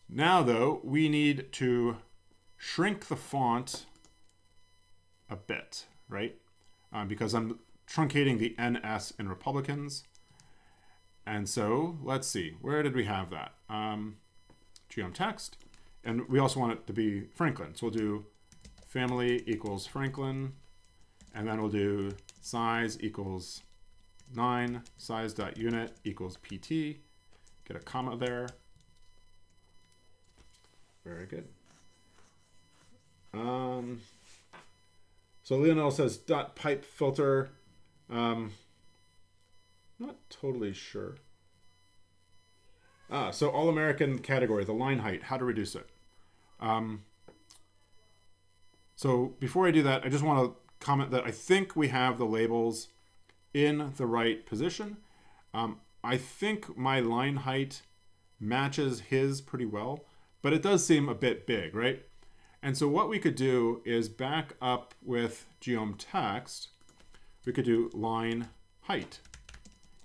Now, though, we need to shrink the font a bit, right? Because I'm truncating the NS in Republicans. And so let's see, where did we have that? Geom text. And we also want it to be Franklin. So we'll do family equals Franklin. And then we'll do size equals 9, size.unit equals PT. Get a comma there. Very good. So Leonel says dot pipe filter. Not totally sure. So all American category, the line height, how to reduce it. So before I do that, I just want to comment that I think we have the labels in the right position. I think my line height matches his pretty well, but it does seem a bit big, right? And so what we could do is back up with geom text. We could do line height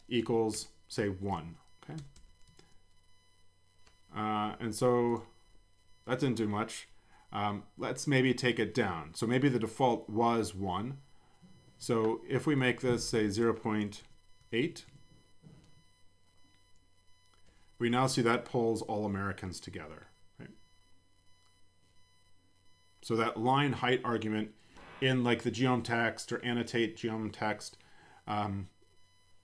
equals, say, 1, okay? And so that didn't do much. Let's maybe take it down. So maybe the default was 1. So if we make this, say, 0.8, we now see that pulls all Americans together, right? So that line height argument in like the geom text or annotate geom text,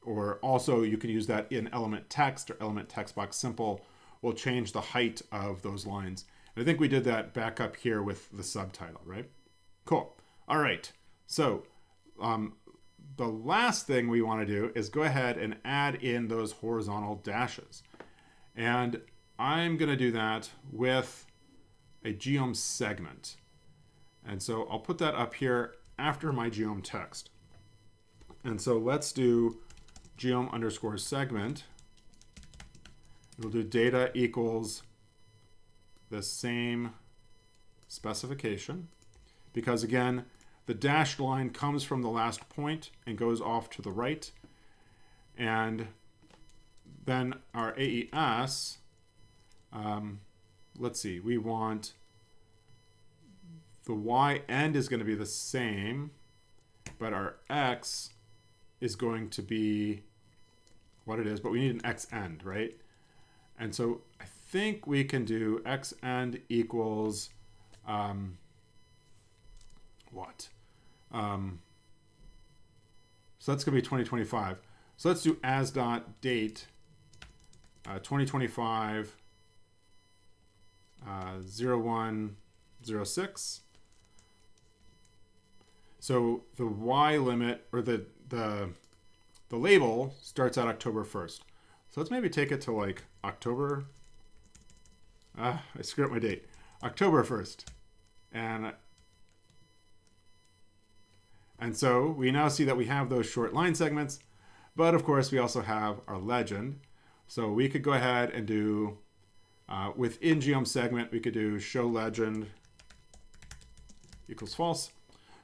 or also you can use that in element text or element text box simple, will change the height of those lines. And I think we did that back up here with the subtitle, right? Cool. All right. So the last thing we want to do is go ahead and add in those horizontal dashes. And I'm going to do that with a geom segment. And so I'll put that up here after my geom text. And so let's do geom underscore segment. We'll do data equals the same specification. Because again, the dashed line comes from the last point and goes off to the right. And then our AES, let's see, we want the Y end is going to be the same, but our X is going to be what it is, but we need an X end, right? And so I think we can do X end equals what? So that's going to be 2025. So let's do as dot date 2025 0106. So the Y limit or the label starts at October 1st. So let's maybe take it to like October. I screwed up my date. October 1st. And so we now see that we have those short line segments, but of course we also have our legend. So we could go ahead and do, within geom segment, we could do show legend equals false.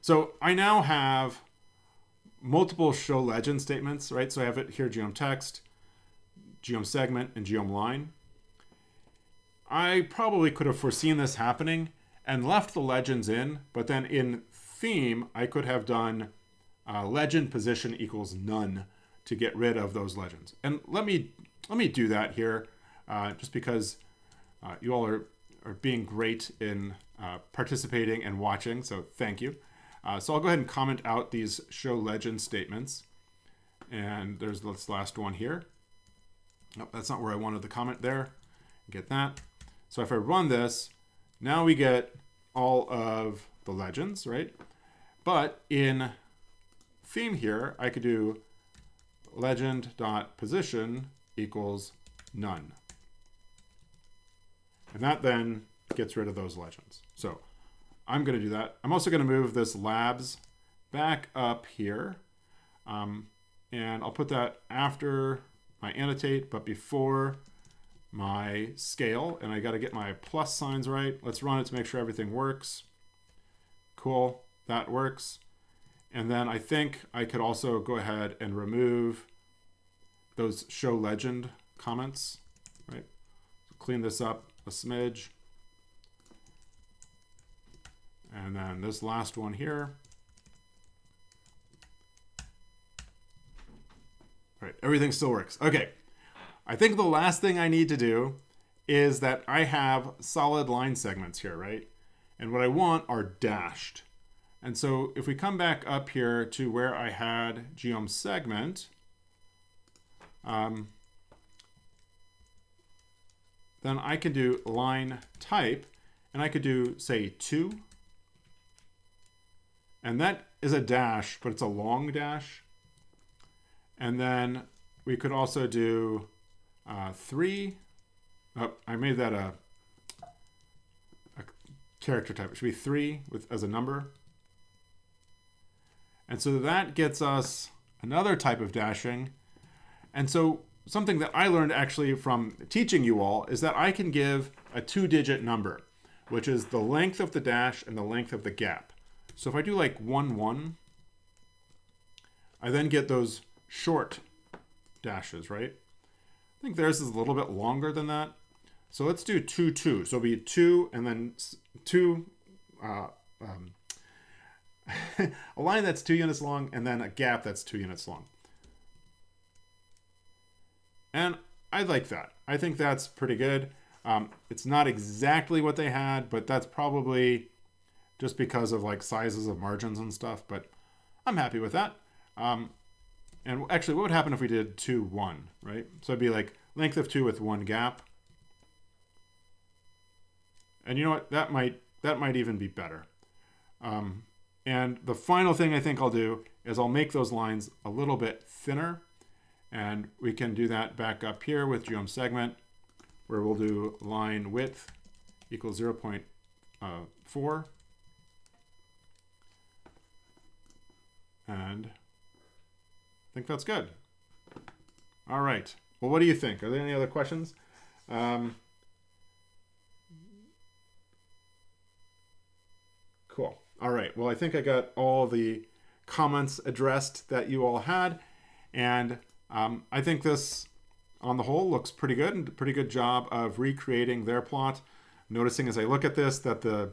So I now have multiple show legend statements, right? So I have it here, geom text, geom segment, and geom line. I probably could have foreseen this happening and left the legends in, but then in theme, I could have done legend position equals none to get rid of those legends. And let me do that here, just because you all are being great in participating and watching, so thank you. So I'll go ahead and comment out these show legend statements. And there's this last one here. Oh, that's not where I wanted the comment there. Get that. So if I run this, now we get all of the legends, right? But in theme here, I could do legend.position equals none. And that then gets rid of those legends. So I'm going to do that. I'm also going to move this labs back up here. And I'll put that after my annotate, but before my scale. And I got to get my plus signs right. Let's run it to make sure everything works. Cool. That works. And then I think I could also go ahead and remove those show legend comments, right? So clean this up a smidge. And then this last one here. All right, everything still works. Okay, I think the last thing I need to do is that I have solid line segments here, right? And what I want are dashed. And so if we come back up here to where I had geom segment, then I can do line type, and I could do, say, 2. And that is a dash, but it's a long dash. And then we could also do 3. Oh, I made that a character type. It should be 3 as a number. And so that gets us another type of dashing. And so something that I learned actually from teaching you all is that I can give a 2-digit number, which is the length of the dash and the length of the gap. So if I do like 1, 1, I then get those short dashes, right? I think theirs is a little bit longer than that. So let's do 2, 2. So it'll be 2 and then 2, a line that's 2 units long and then a gap that's 2 units long. And I like that. I think that's pretty good. It's not exactly what they had, but that's probably just because of like sizes of margins and stuff, but I'm happy with that. And actually, what would happen if we did 2, 1, right? So it'd be like length of 2 with 1 gap. And you know what? That might even be better. And the final thing I think I'll do is I'll make those lines a little bit thinner. And we can do that back up here with geom segment, where we'll do line width equals 0.4. And I think that's good. All right. Well, what do you think? Are there any other questions? Cool. All right. Well, I think I got all the comments addressed that you all had. And I think this, on the whole, looks pretty good and a pretty good job of recreating their plot. Noticing as I look at this that the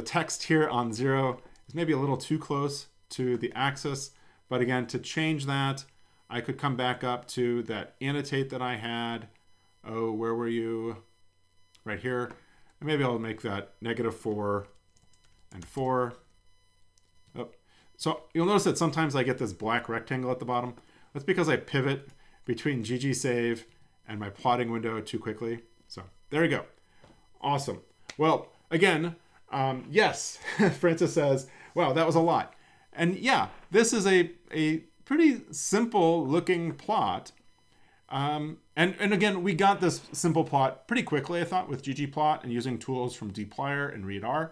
text here on 0 is maybe a little too close to the axis. But again, to change that, I could come back up to that annotate that I had. Oh, where were you? Right here. And maybe I'll make that -4 and 4. Oh. So you'll notice that sometimes I get this black rectangle at the bottom. That's because I pivot between ggsave and my plotting window too quickly. So there we go. Awesome. Well, again, yes, Francis says, wow, that was a lot. And yeah, this is a pretty simple looking plot. And again, we got this simple plot pretty quickly, I thought, with ggplot and using tools from dplyr and readr.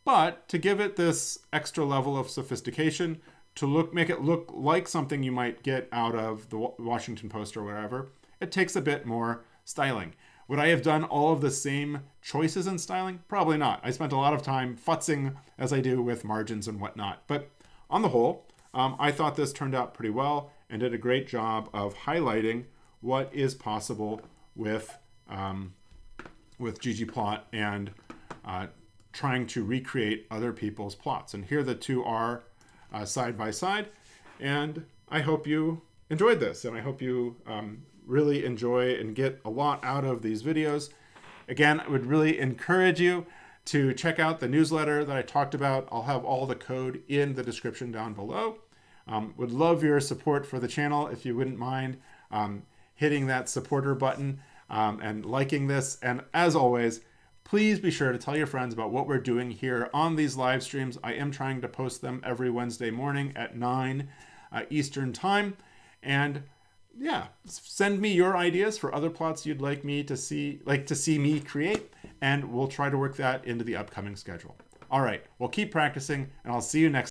But to give it this extra level of sophistication, to make it look like something you might get out of the Washington Post or wherever, it takes a bit more styling. Would I have done all of the same choices in styling? Probably not. I spent a lot of time futzing as I do with margins and whatnot. But on the whole, I thought this turned out pretty well and did a great job of highlighting what is possible with ggplot and trying to recreate other people's plots. And here the two are side by side. And I hope you enjoyed this, and I hope you really enjoy and get a lot out of these videos. Again, I would really encourage you to check out the newsletter that I talked about. I'll have all the code in the description down below. Would love your support for the channel if you wouldn't mind hitting that supporter button and liking this. And as always, Please be sure to tell your friends about what we're doing here on these live streams. I am trying to post them every Wednesday morning at 9 Eastern time. And yeah, send me your ideas for other plots you'd like to see me create, and we'll try to work that into the upcoming schedule. All right, well, keep practicing, and I'll see you next